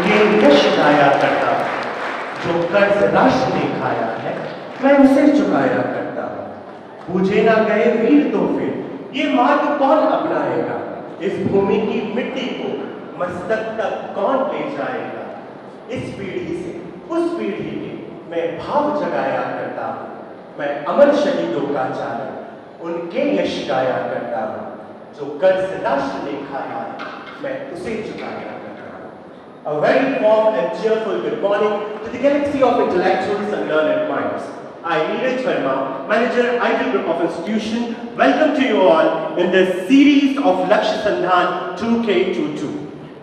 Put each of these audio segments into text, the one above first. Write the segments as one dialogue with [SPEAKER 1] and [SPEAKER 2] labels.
[SPEAKER 1] उनके यश गाया करता हूँ। जो कर्ज राष्ट्र ने खाया है मैं उसे चुकाया करता हूँ। पूजे ना गए वीर तो फिर ये मार्ग कौन अपनाएगा? इस भूमि की मिट्टी को मस्तक तक कौन ले जाएगा? इस पीढ़ी से उस पीढ़ी के मैं भाव जगाया करता हूँ। मैं अमर शहीदों का चालक उनके यश गाया करता हूँ। जो कर्ज राष्ट्र ने खाया है मैं उसे चुकाया करता हूँ। A very warm and cheerful good morning to the galaxy of intellectuals and learned minds. I, Neeraj Verma, Manager, Ideal Group of Institution, welcome to you all in this series of Lakshya Sandhan 2K22.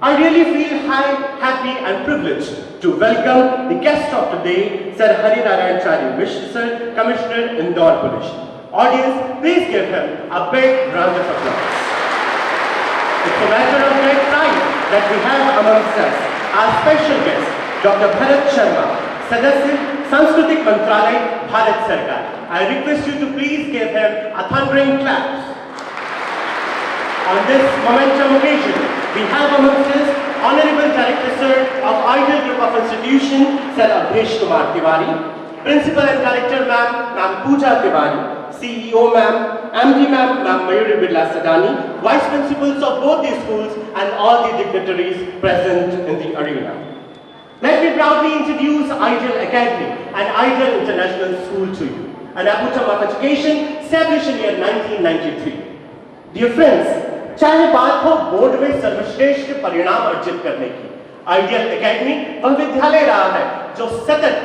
[SPEAKER 1] I really feel happy and privileged to welcome the guest of today, Sir Hari Narayan Chari Mishra Sir, Commissioner, Indore Police. Audience, please give him a big round of applause. It's a matter of great pride that we have amongst us our special guest, Dr. Bharat Sharma, Sadasya, Sanskritik Mantralay, Bharat Sarkar. I request you to please give him a thundering clap. On this momentum occasion, we have amongst us Honorable Director Sir of Ideal Group of Institution, Sir Abhesh Kumar Tiwari, Principal and Director Ma'am Pooja Tiwari, CEO Ma'am, MD Ma'am Mayuri Birla Sadani, Vice Principals of both these schools and all the dignitaries present in the arena. Let me proudly introduce Ideal Academy and Ideal International School to you, an aputum of education established in year 1993. Dear friends, चाहे बात हो board में सर्वश्रेष्ठ परिणाम अर्जित करने की, ideal academy वह विद्यालय रहा है जो सतत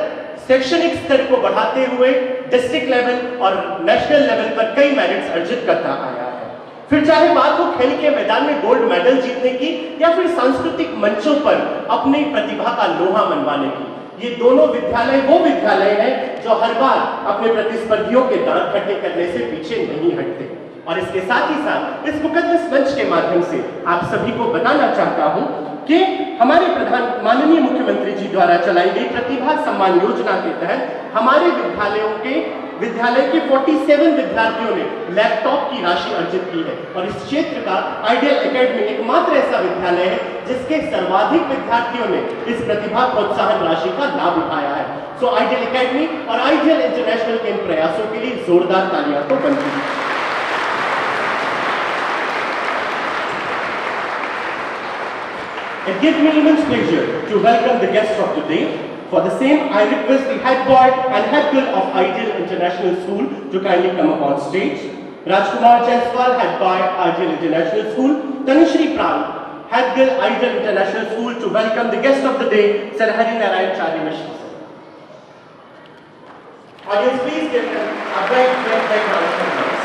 [SPEAKER 1] शैक्षणिक स्तर को बढ़ाते हुए डिस्ट्रिक्ट लेवल और नेशनल लेवल पर कई मेरिट्स अर्जित करता आया है। फिर चाहे बात हो खेल के मैदान में गोल्ड मेडल जीतने की या फिर सांस्कृतिक मंचों पर अपनी प्रतिभा का लोहा मनवाने की, ये दोनों विद्यालय वो विद्यालय हैं जो हर बार अपने प्रतिस्पर्धियों के दांत खट्टे करने से पीछे नहीं हटते। और इसके साथ ही साथ इस मुकद्दस मंच के माध्यम से आप सभी को बताना चाहता हूं कि हमारे माननीय मुख्यमंत्री जी द्वारा चलाई गई प्रतिभा सम्मान योजना के तहत हमारे विद्यालय के 47 विद्यार्थियों ने लैपटॉप की राशि अर्जित की है और इस क्षेत्र का आइडियल एकेडमी एकमात्र ऐसा विद्यालय है जिसके सर्वाधिक विद्यार्थियों ने इस प्रतिभा प्रोत्साहन राशि का लाभ उठाया है। सो आइडियल एकेडमी और आइडियल इंटरनेशनल के इन प्रयासों के लिए जोरदार तालियां तो बनती है। It gives me immense pleasure to welcome the guests of today. For the same, I request the head boy and head girl of Ideal International School to kindly come up on stage. Rajkumar Jaiswal, head boy, Ideal International School. Tanushree Pran, head girl, Ideal International School, to welcome the guest of the day, Sir Hari Narayan Chari Mishra. Audience, please give them a big round of applause.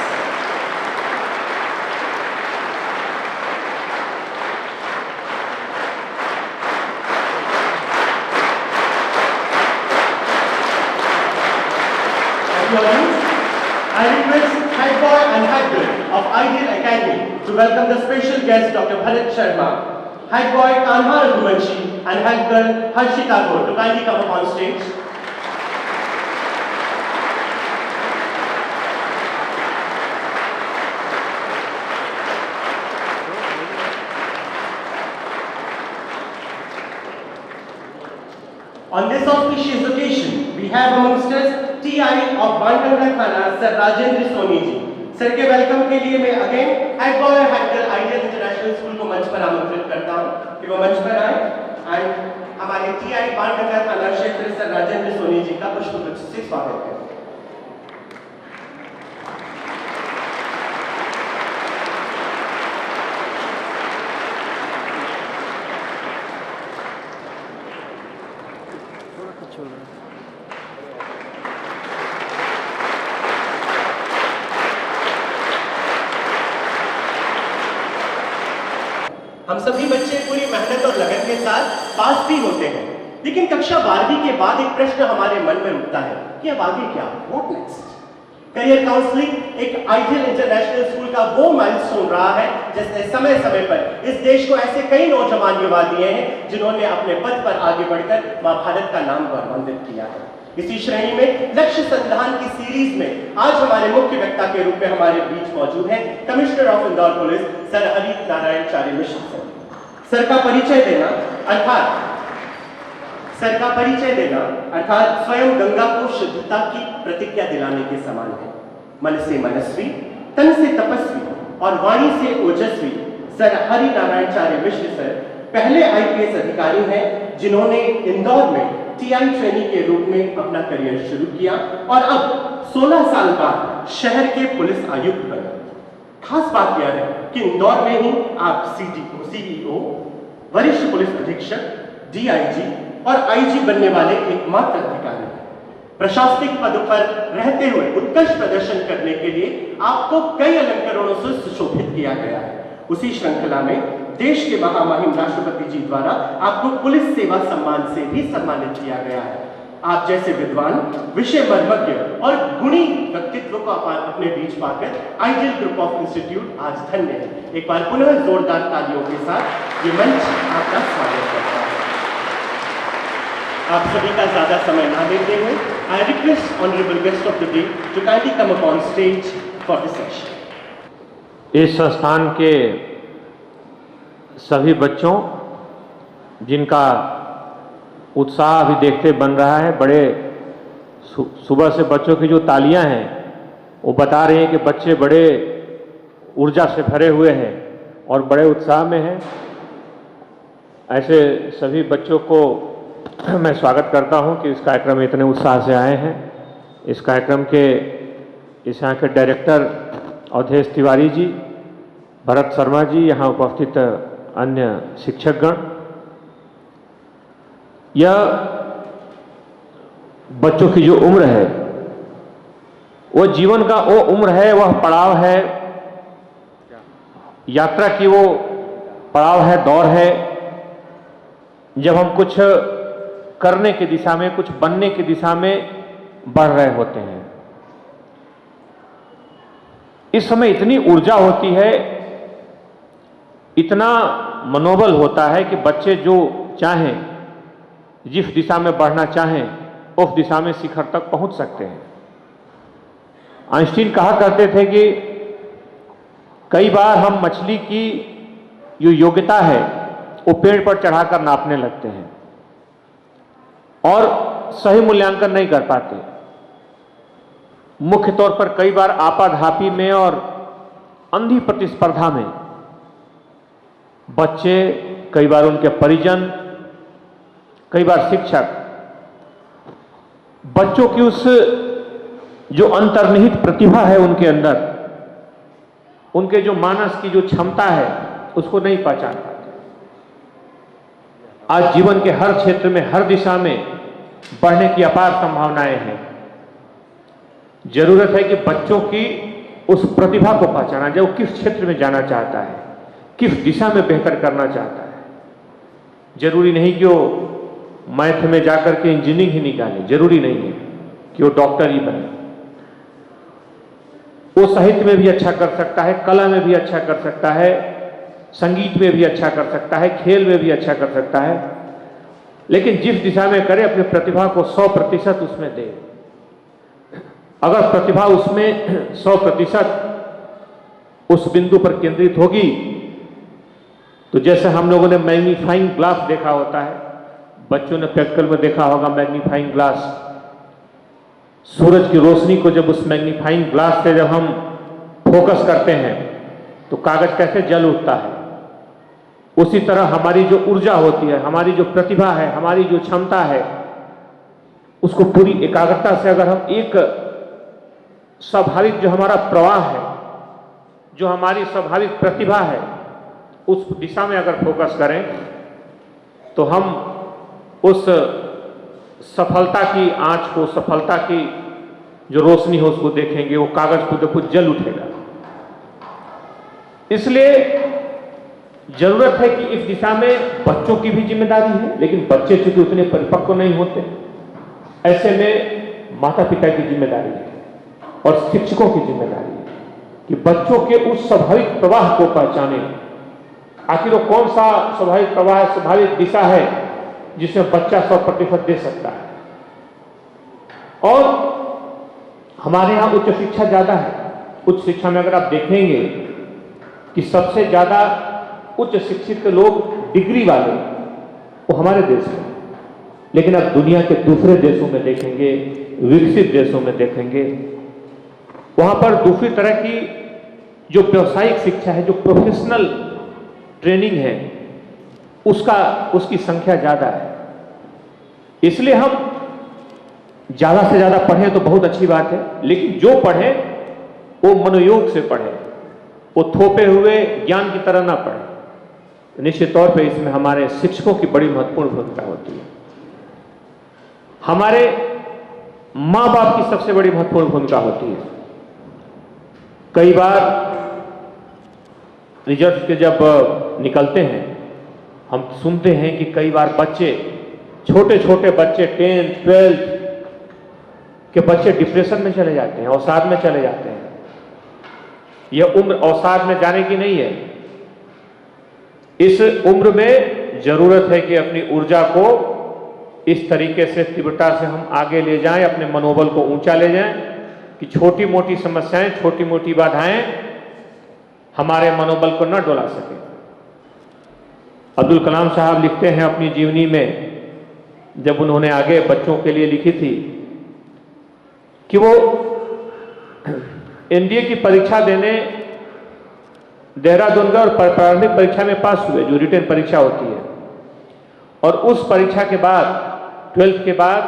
[SPEAKER 1] I request head boy and head girl of Ideal Academy to welcome the special guest Dr. Bharat Sharma, head boy Kanha Raghuvanshi and head girl Harshita Gaur to kindly come up on stage. On this auspicious occasion, we have amongst us TI of Bandanga Thana, Sir Rajendra Soni ji. Sir के welcome के लिए मैं again head boy head girl ideal international school को मंच पर आमंत्रित करता हूं कि वो मंच पर आए एंड हमारे TI बाणगंगा थाना क्षेत्र सर राजेंद्र सोनी जी का पुष्पगुच्छ से स्वागत करें। हम सभी बच्चे पूरी मेहनत और लगन के साथ पास भी होते हैं, लेकिन कक्षा 12वीं के बाद एक प्रश्न हमारे मन में उठता है कि अब आगे क्या, व्हाट नेक्स्ट। करियर काउंसलिंग एक आइडियल इंटरनेशनल स्कूल का वो माइलस्टोन रहा है जिसने समय समय पर इस देश को ऐसे कई नौजवान युवा दिए हैं जिन्होंने अपने पथ पर आगे बढ़कर मां भारत का नाम गौरवान्वित किया है। इसी श्रेणी में लक्ष्य संधान की सीरीज में आज हमारे मुख्य वक्ता के रूप में हमारे बीच मौजूद हैं commissioner of Indore police sir Hari Narayan Chari Mishra sir. Sir का परिचय देना अर्थात सर का परिचय देना अर्थात स्वयं गंगा को शुद्धता की प्रतिज्ञा दिलाने के समान है। मन से मनस्वी, तन से तपस्वी और वाणी से ओजस्वी सर हरि नारायणचार्य मिश्र सर पहले आईपीएस अधिकारी हैं जिन्होंने इंदौर में टीआई ट्रेनी के रूप में अपना करियर शुरू किया और अब 16 साल बाद शहर के पुलिस आयुक्त बने। खास बात यह है कि इंदौर में ही आप सीईओ, वरिष्ठ पुलिस अधीक्षक, डीआईजी और आईजी बनने वाले एकमात्र अधिकारी हैं। प्रशासनिक पद पर रहते हुए उत्कृष्ट प्रदर्शन करने के लिए आपको कई अलंकरणों से सुशोभित किया गया है। उसी श्रृंखला में देश के महामहिम राष्ट्रपति जी द्वारा आपको पुलिस सेवा सम्मान से भी सम्मानित किया गया है। आप जैसे विद्वान, विषय मर्मज्ञ और गुणी व्यक्तित्व को अपने बीच पाकर आइडियल ग्रुप ऑफ इंस्टीट्यूट आज धन्य है। एक बार पुनः जोरदार तालियों के साथ ये मंच आपका स्वागत करता है। आप सभी का ज्यादा समय ना लेते हुए I request honourable guest of the day to kindly come upon stage for the session.
[SPEAKER 2] इस संस्थान के सभी बच्चों जिनका उत्साह अभी देखते बन रहा है, बड़े सुबह से बच्चों की जो तालियां हैं वो बता रही हैं कि बच्चे बड़े ऊर्जा से भरे हुए हैं और बड़े उत्साह में हैं। ऐसे सभी बच्चों को मैं स्वागत करता हूं कि इस कार्यक्रम में इतने उत्साह से आए हैं। इस कार्यक्रम के इस यहाँ के डायरेक्टर अवधेश तिवारी जी, भरत शर्मा जी, यहाँ उपस्थित अन्य शिक्षकगण, यह बच्चों की जो उम्र है वो जीवन का वो उम्र है, वह पड़ाव है, यात्रा की वो पड़ाव है, दौर है जब हम कुछ करने की दिशा में, कुछ बनने की दिशा में बढ़ रहे होते हैं। इस समय इतनी ऊर्जा होती है, इतना मनोबल होता है कि बच्चे जो चाहें, जिस दिशा में बढ़ना चाहें उस दिशा में शिखर तक पहुंच सकते हैं। आइंस्टीन कहा करते थे कि कई बार हम मछली की जो योग्यता है वो पेड़ पर चढ़ाकर नापने लगते हैं और सही मूल्यांकन नहीं कर पाते। मुख्य तौर पर कई बार आपाधापी में और अंधी प्रतिस्पर्धा में बच्चे, कई बार उनके परिजन, कई बार शिक्षक बच्चों की उस जो अंतर्निहित प्रतिभा है उनके अंदर, उनके जो मानस की जो क्षमता है उसको नहीं पहचान पाते। आज जीवन के हर क्षेत्र में, हर दिशा में बढ़ने की अपार संभावनाएं हैं। जरूरत है कि बच्चों की उस प्रतिभा को पहचाना जाए, वो किस क्षेत्र में जाना चाहता है, किस दिशा में बेहतर करना चाहता है। जरूरी नहीं कि वो मैथ में जाकर के इंजीनियरिंग ही निकाले, जरूरी नहीं है कि वो डॉक्टर ही बने। वो साहित्य में भी अच्छा कर सकता है, कला में भी अच्छा कर सकता है, संगीत में भी अच्छा कर सकता है, खेल में भी अच्छा कर सकता है। लेकिन जिस दिशा में करे अपनी प्रतिभा को 100% उसमें दे। अगर प्रतिभा उसमें 100% उस बिंदु पर केंद्रित होगी तो जैसे हम लोगों ने मैग्नीफाइंग ग्लास देखा होता है, बच्चों ने प्रैक्टिकल में देखा होगा मैग्नीफाइंग ग्लास, सूरज की रोशनी को जब उस मैग्नीफाइंग ग्लास से जब हम फोकस करते हैं तो कागज कैसे जल उठता है। उसी तरह हमारी जो ऊर्जा होती है, हमारी जो प्रतिभा है, हमारी जो क्षमता है, उसको पूरी एकाग्रता से अगर हम एक स्वाभाविक जो हमारा प्रवाह है, जो हमारी स्वाभाविक प्रतिभा है, उस दिशा में अगर फोकस करें तो हम उस सफलता की आंच को, सफलता की जो रोशनी हो उसको देखेंगे, वो कागज को देखो जल उठेगा। इसलिए जरूरत है कि इस दिशा में बच्चों की भी जिम्मेदारी है, लेकिन बच्चे चूंकि उतने परिपक्व नहीं होते, ऐसे में माता पिता की जिम्मेदारी है और शिक्षकों की जिम्मेदारी है कि बच्चों के उस स्वाभाविक प्रवाह को पहचाने। आखिर वो कौन सा स्वाभाविक प्रवाह, स्वाभाविक दिशा है जिसमें बच्चा 100% दे सकता है। और हमारे यहाँ उच्च शिक्षा ज्यादा है। उच्च शिक्षा में अगर आप देखेंगे कि सबसे ज्यादा उच्च शिक्षित लोग, डिग्री वाले, वो हमारे देश में, लेकिन अब दुनिया के दूसरे देशों में देखेंगे, विकसित देशों में देखेंगे, वहां पर दूसरी तरह की जो व्यावसायिक शिक्षा है, जो प्रोफेशनल ट्रेनिंग है, उसकी संख्या ज्यादा है। इसलिए हम ज्यादा से ज्यादा पढ़ें तो बहुत अच्छी बात है, लेकिन जो पढ़े वो मनोयोग से पढ़े, वो थोपे हुए ज्ञान की तरह ना पढ़े। निश्चित तौर पे इसमें हमारे शिक्षकों की बड़ी महत्वपूर्ण भूमिका होती है। हमारे मां बाप की सबसे बड़ी महत्वपूर्ण भूमिका होती है। कई बार रिजल्ट के जब निकलते हैं, हम सुनते हैं कि कई बार बच्चे, छोटे छोटे बच्चे 10th 12th के बच्चे डिप्रेशन में चले जाते हैं, अवसाद में चले जाते हैं। यह उम्र अवसाद में जाने की नहीं है। इस उम्र में जरूरत है कि अपनी ऊर्जा को इस तरीके से, तीव्रता से हम आगे ले जाएं, अपने मनोबल को ऊंचा ले जाएं कि छोटी मोटी समस्याएं, छोटी मोटी बाधाएं हमारे मनोबल को न डोला सके। अब्दुल कलाम साहब लिखते हैं अपनी जीवनी में, जब उन्होंने आगे बच्चों के लिए लिखी थी, कि वो एनडीए की परीक्षा देने देहरादून गए और प्रारंभिक परीक्षा में पास हुए, जो रिटन परीक्षा होती है। और उस परीक्षा के बाद, 12th के बाद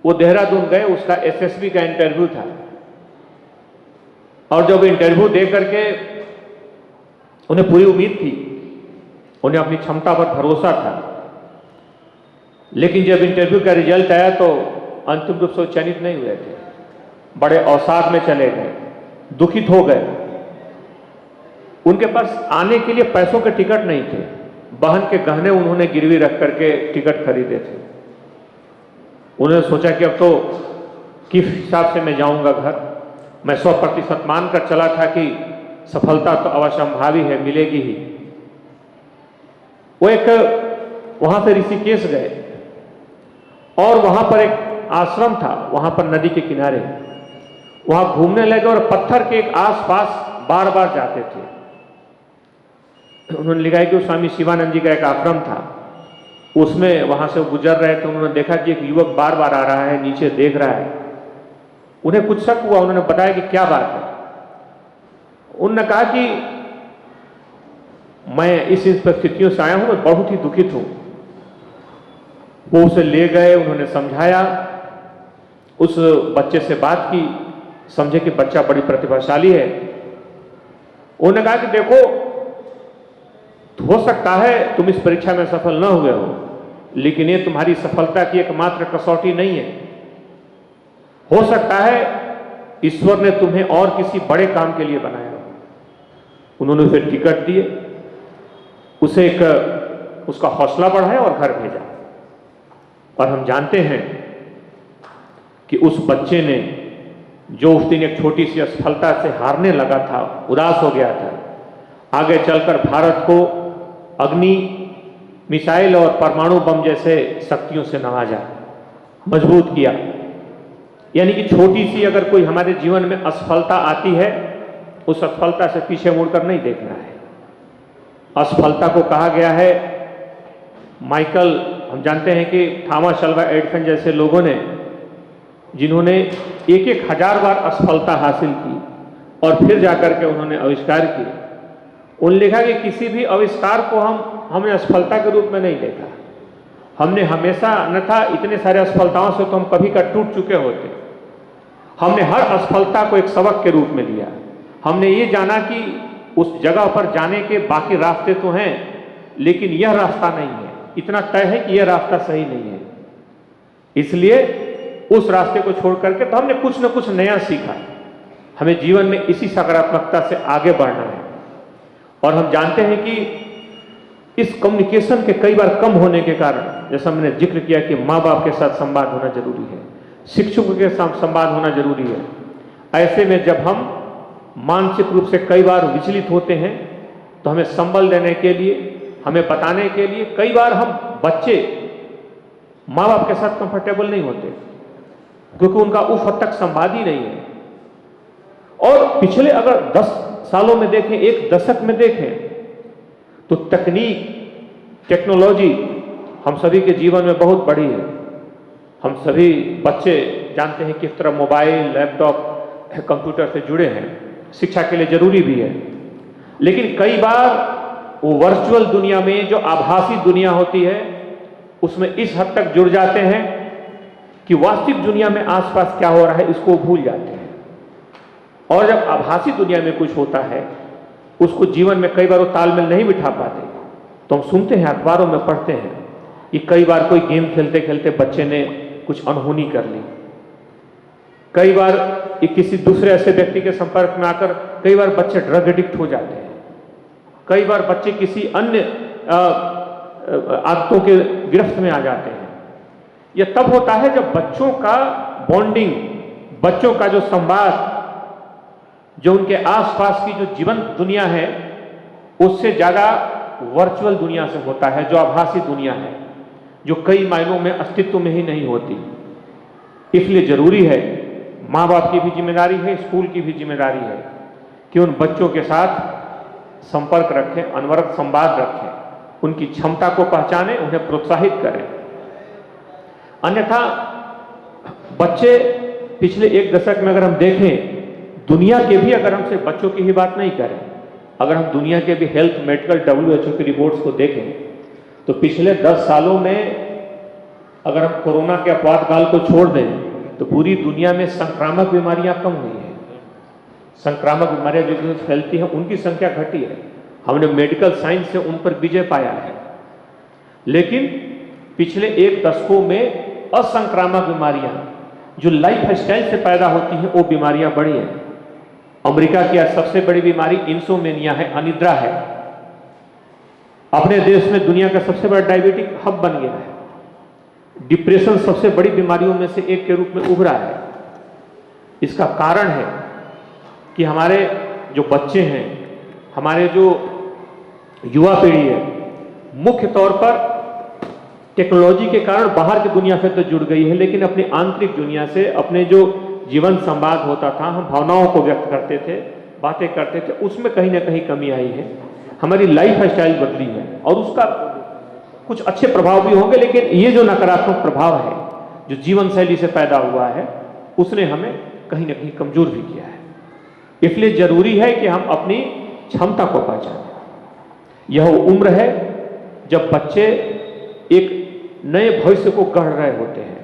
[SPEAKER 2] वो देहरादून गए, उसका एसएसबी का इंटरव्यू था। और जब इंटरव्यू दे करके उन्हें पूरी उम्मीद थी, उन्हें अपनी क्षमता पर भरोसा था, लेकिन जब इंटरव्यू का रिजल्ट आया तो अंतिम रूप से वो चयनित नहीं हुए थे। बड़े अवसाद में चले गए, दुखित हो गए। उनके पास आने के लिए पैसों के टिकट नहीं थे, बहन के गहने उन्होंने गिरवी रख करके टिकट खरीदे थे। उन्होंने सोचा कि अब तो किस हिसाब से मैं जाऊंगा घर। मैं 100% मानकर चला था कि सफलता तो अवश्यंभावी है, मिलेगी ही। वो एक वहां से ऋषिकेश गए और वहां पर एक आश्रम था, वहां पर नदी के किनारे, वहां घूमने लगे और पत्थर के एक आसपास बार बार जाते थे। उन्होंने लिखा है कि स्वामी शिवानंद जी का एक आश्रम था, उसमें वहां से गुजर रहे थे। उन्होंने देखा कि एक युवक बार बार आ रहा है, नीचे देख रहा है। उन्हें कुछ शक हुआ, उन्होंने बताया कि क्या बात है। उन्होंने कहा कि मैं इस परिस्थितियों से आया हूं, मैं बहुत ही दुखित हूं। वो उसे ले गए, उन्होंने समझाया, उस बच्चे से बात की, समझे कि बच्चा बड़ी प्रतिभाशाली है। उन्होंने कहा कि देखो, हो सकता है तुम इस परीक्षा में सफल न हुए हो, लेकिन ये तुम्हारी सफलता की एकमात्र कसौटी नहीं है। हो सकता है ईश्वर ने तुम्हें और किसी बड़े काम के लिए बनाया हो। उन्होंने उसे टिकट दिए, उसे एक उसका हौसला बढ़ाया और घर भेजा। और हम जानते हैं कि उस बच्चे ने, जो उस दिन एक छोटी सी असफलता से हारने लगा था, उदास हो गया था, आगे चलकर भारत को अग्नि मिसाइल और परमाणु बम जैसे शक्तियों से नवाजा, मजबूत किया। यानी कि छोटी सी अगर कोई हमारे जीवन में असफलता आती है, उस असफलता से पीछे मुड़कर नहीं देखना है। असफलता को कहा गया है, माइकल, हम जानते हैं कि थॉमस अल्वा एडिसन जैसे लोगों ने, जिन्होंने 1,000 बार असफलता हासिल की और फिर जाकर के उन्होंने आविष्कार किए, उन्होंने लिखा कि किसी भी आविष्कार को हमने असफलता के रूप में नहीं देखा। हमने हमेशा, अन्यथा इतने सारे असफलताओं से तो हम कभी का टूट चुके होते। हमने हर असफलता को एक सबक के रूप में लिया। हमने ये जाना कि उस जगह पर जाने के बाकी रास्ते तो हैं, लेकिन यह रास्ता नहीं है। इतना तय है कि यह रास्ता सही नहीं है, इसलिए उस रास्ते को छोड़ करके तो हमने कुछ न कुछ नया सीखा। हमें जीवन में इसी सकारात्मकता से आगे बढ़ना है। और हम जानते हैं कि इस कम्युनिकेशन के कई बार कम होने के कारण, जैसा मैंने जिक्र किया कि माँ बाप के साथ संवाद होना जरूरी है, शिक्षकों के साथ संवाद होना जरूरी है। ऐसे में जब हम मानसिक रूप से कई बार विचलित होते हैं, तो हमें संबल देने के लिए, हमें बताने के लिए, कई बार हम बच्चे माँ बाप के साथ कंफर्टेबल नहीं होते, क्योंकि उनका उस हद तक संवाद ही नहीं है। और पिछले अगर 10 सालों में देखें, एक दशक में देखें, तो तकनीक, टेक्नोलॉजी हम सभी के जीवन में बहुत बड़ी है। हम सभी बच्चे जानते हैं किस तरह मोबाइल, लैपटॉप, कंप्यूटर से जुड़े हैं, शिक्षा के लिए जरूरी भी है। लेकिन कई बार वो वर्चुअल दुनिया में जो आभासी दुनिया होती है उसमें इस हद तक जुड़ जाते हैं कि वास्तविक दुनिया में आसपास क्या हो रहा है इसको भूल जाते हैं। और जब आभासी दुनिया में कुछ होता है उसको जीवन में कई बार वो तालमेल नहीं बिठा पाते। तो हम सुनते हैं, अखबारों में पढ़ते हैं कि कई बार कोई गेम खेलते खेलते बच्चे ने कुछ अनहोनी कर ली। कई बार किसी दूसरे ऐसे व्यक्ति के संपर्क में आकर कई बार बच्चे ड्रग एडिक्ट हो जाते हैं। कई बार बच्चे किसी अन्य आदतों के गिरफ्त में आ जाते हैं। यह तब होता है जब बच्चों का बॉन्डिंग, बच्चों का जो संवाद, जो उनके आसपास की जो जीवंत दुनिया है उससे ज्यादा वर्चुअल दुनिया से होता है, जो आभासी दुनिया है, जो कई मायनों में अस्तित्व में ही नहीं होती। इसलिए जरूरी है, माँ बाप की भी जिम्मेदारी है, स्कूल की भी जिम्मेदारी है कि उन बच्चों के साथ संपर्क रखें, अनवरत संवाद रखें, उनकी क्षमता को पहचानें, उन्हें प्रोत्साहित करें। अन्यथा बच्चे पिछले एक दशक में अगर हम देखें, दुनिया के भी, अगर हम सिर्फ बच्चों की ही बात नहीं करें, अगर हम दुनिया के भी हेल्थ, मेडिकल, WHO की रिपोर्ट्स को देखें तो पिछले 10 सालों में अगर हम कोरोना के आपातकाल को छोड़ दें तो पूरी दुनिया में संक्रामक बीमारियां कम हुई हैं। संक्रामक बीमारियां जो फैलती हैं उनकी संख्या घटी है। हमने मेडिकल साइंस से उन पर विजय पाया है। लेकिन पिछले एक दशकों में असंक्रामक बीमारियां जो लाइफ स्टाइल से पैदा होती हैं वो बीमारियां बढ़ी हैं। अमेरिका की आज सबसे बड़ी बीमारी इंसोमेनिया है, अनिद्रा है। अपने देश में दुनिया का सबसे बड़ा डायबिटिक हब बन गया है। डिप्रेशन सबसे बड़ी बीमारियों में से एक के रूप में उभरा है। इसका कारण है कि हमारे जो बच्चे हैं, हमारे जो युवा पीढ़ी है, मुख्य तौर पर टेक्नोलॉजी के कारण बाहर की दुनिया से तो जुड़ गई है, लेकिन अपनी आंतरिक दुनिया से, अपने जो जीवन संवाद होता था, हम भावनाओं को व्यक्त करते थे, बातें करते थे, उसमें कहीं ना कहीं कमी आई है। हमारी लाइफ स्टाइल बदली है और उसका कुछ अच्छे प्रभाव भी होंगे, लेकिन ये जो नकारात्मक प्रभाव है जो जीवन शैली से पैदा हुआ है उसने हमें कहीं ना कहीं कमजोर भी किया है। इसलिए जरूरी है कि हम अपनी क्षमता को पहचानें। यह वो उम्र है जब बच्चे एक नए भविष्य को गढ़ रहे होते हैं।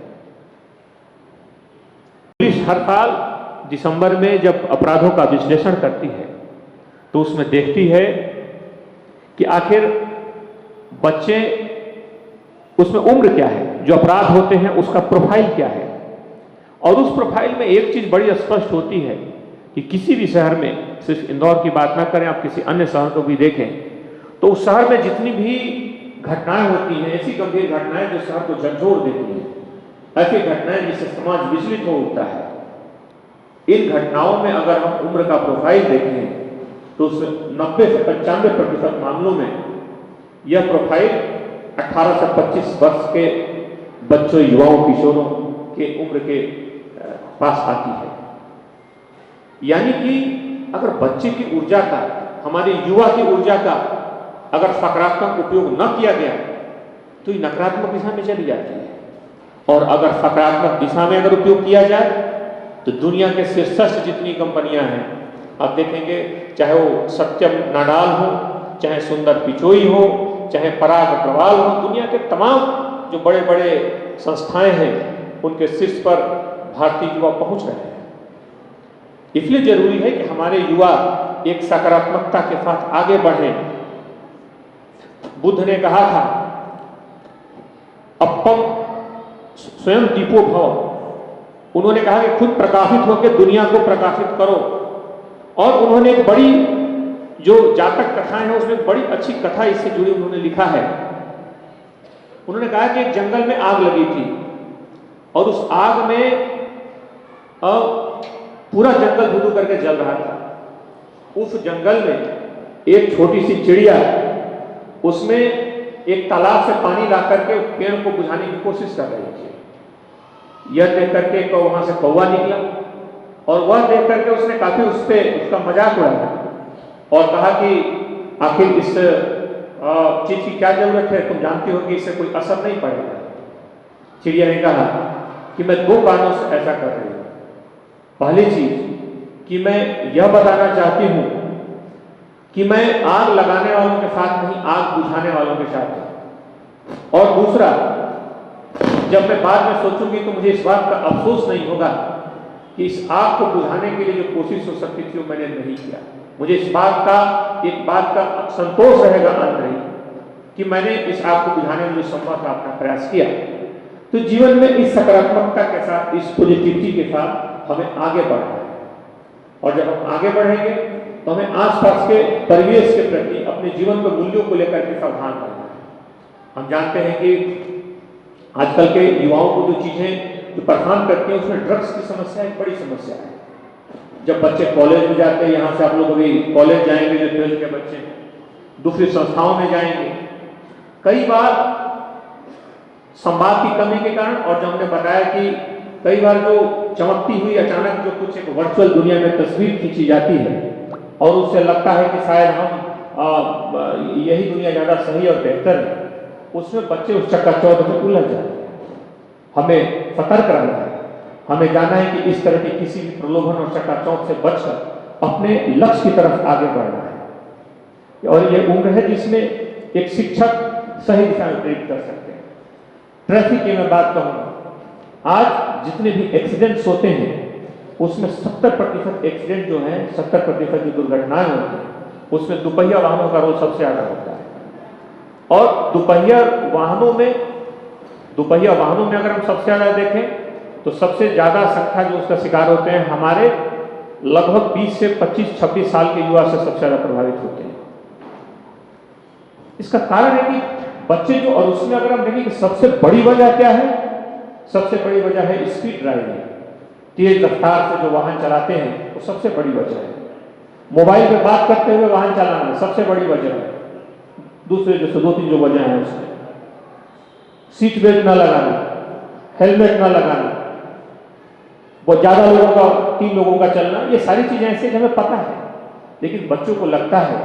[SPEAKER 2] पुलिस हर साल दिसंबर में जब अपराधों का विश्लेषण करती है तो उसमें देखती है कि आखिर बच्चे, उसमें उम्र क्या है, जो अपराध होते हैं उसका प्रोफाइल क्या है। और उस प्रोफाइल में एक चीज बड़ी स्पष्ट होती है कि किसी भी शहर में, सिर्फ इंदौर की बात ना करें, आप किसी अन्य शहर को भी देखें तो उस शहर में जितनी भी घटनाएं होती हैं, ऐसी गंभीर घटनाएं जो शहर को झकझोर देती हैं, ऐसी घटनाएं जिससे समाज विचलित हो उठता है, इन घटनाओं में अगर हम उम्र का प्रोफाइल देखें तो 90 से 95% मामलों में यह प्रोफाइल 18 से 25 वर्ष के बच्चों, युवाओं, किशोरों के उम्र के पास आती है। यानी कि अगर बच्चे की ऊर्जा का, हमारे युवा की ऊर्जा का अगर सकारात्मक उपयोग न किया गया तो ये नकारात्मक दिशा में चली जाती है। और अगर सकारात्मक दिशा में अगर उपयोग किया जाए तो दुनिया के शीर्षस्थ जितनी कंपनियां हैं, आप देखेंगे, चाहे वो सत्यम नाडाल हो, चाहे सुंदर पिचोई हो, चाहे पराग अग्रवाल हो, दुनिया के तमाम जो बड़े बड़े संस्थाएं हैं उनके शीर्ष पर भारतीय युवा पहुंच रहे हैं। इसलिए जरूरी है कि हमारे युवा एक सकारात्मकता के साथ आगे बढ़ें। बुद्ध ने कहा था, अपम स्वयं दीपो भव। उन्होंने कहा कि खुद प्रकाशित होकर दुनिया को प्रकाशित करो। और उन्होंने एक बड़ी जो जातक कथाएं हैं उसमें बड़ी अच्छी कथा इससे जुड़ी उन्होंने लिखा है। उन्होंने कहा कि एक जंगल में आग लगी थी और उस आग में पूरा जंगल धुधु करके जल रहा था। उस जंगल में एक छोटी सी चिड़िया उसमें एक तालाब से पानी ला करके पेड़ को बुझाने की कोशिश कर रही थी। यह देख करके वहां से कौवा निकला और वह देख करके उसने काफी उसका मजाक उड़ाया और कहा कि आखिर इस चीज की क्या जरूरत है, तुम जानती हो कि इससे कोई असर नहीं पड़ेगा। चिड़िया ने कहा कि मैं 2 कारणों से ऐसा कर रही हूं। पहली चीज कि मैं यह बताना चाहती हूं कि मैं आग लगाने वालों के साथ नहीं, आग बुझाने वालों के साथ हूं। और दूसरा, जब मैं बाद में सोचूंगी तो मुझे इस बात का अफसोस नहीं होगा कि इस आग को बुझाने के लिए जो कोशिश हो सकती थी वो मैंने नहीं किया। मुझे इस बात का, एक बात का संतोष रहेगा अंदर ही कि मैंने इस आग को बुझाने में जो संभव था अपना प्रयास किया। तो जीवन में इस सकारात्मकता के साथ, इस पॉजिटिविटी के साथ हमें आगे बढ़ना है। और जब हम आगे बढ़ेंगे तो हमें आसपास के परिवेश के प्रति, अपने जीवन के मूल्यों को लेकर के सावधान रहना है। हम जानते हैं कि आजकल के युवाओं को जो चीजें जो परेशान करती हैं उसमें ड्रग्स की समस्या एक बड़ी समस्या है। जब बच्चे कॉलेज में जाते हैं, यहाँ से आप लोग अभी कॉलेज जाएंगे, जो 12th के बच्चे दूसरी संस्थाओं में जाएंगे, कई बार संवाद की कमी के कारण, और जो हमने बताया कि कई बार जो चमकती हुई अचानक जो कुछ एक वर्चुअल दुनिया में तस्वीर खींची जाती है और उससे लगता है कि शायद हम यही दुनिया ज्यादा सही और बेहतर है, उसमें बच्चे उस चक्काचौंध में उलझ जाते हैं। हमें सतर्क रहना है, हमें जानना है कि इस तरह की किसी भी प्रलोभन और चक्काचौंध से बचकर अपने लक्ष्य की तरफ आगे बढ़ना है। और ये उम्र है जिसमें एक शिक्षक सही दिशा में प्रेरित कर सकते हैं। ट्रैफिक की मैं बात कहूँगा, आज जितने भी एक्सीडेंट्स होते हैं उसमें 70% एक्सीडेंट जो है, 70% जो दुर्घटनाएं होती हैं उसमें दुपहिया वाहनों का रोल सबसे ज्यादा होता है। और दुपहिया वाहनों में अगर हम सबसे ज्यादा देखें तो सबसे ज्यादा संख्या जो उसका शिकार होते हैं हमारे लगभग 20 से 25-26 साल के युवा से सबसे ज्यादा प्रभावित होते हैं। इसका कारण है कि बच्चे जो, और उसमें अगर हम देखें कि सबसे बड़ी वजह क्या है, सबसे बड़ी वजह है स्पीड ड्राइविंग, तेज रफ्तार से जो वाहन चलाते हैं वो सबसे बड़ी वजह है। मोबाइल पे बात करते हुए वाहन चलाना सबसे बड़ी वजह है। दूसरे जो 2-3 जो वजह है उसमें सीट बेल्ट ना लगाना, हेलमेट ना लगाना, बहुत ज्यादा लोगों का, 3 लोगों का चलना, ये सारी चीजें ऐसे हमें पता है। लेकिन बच्चों को लगता है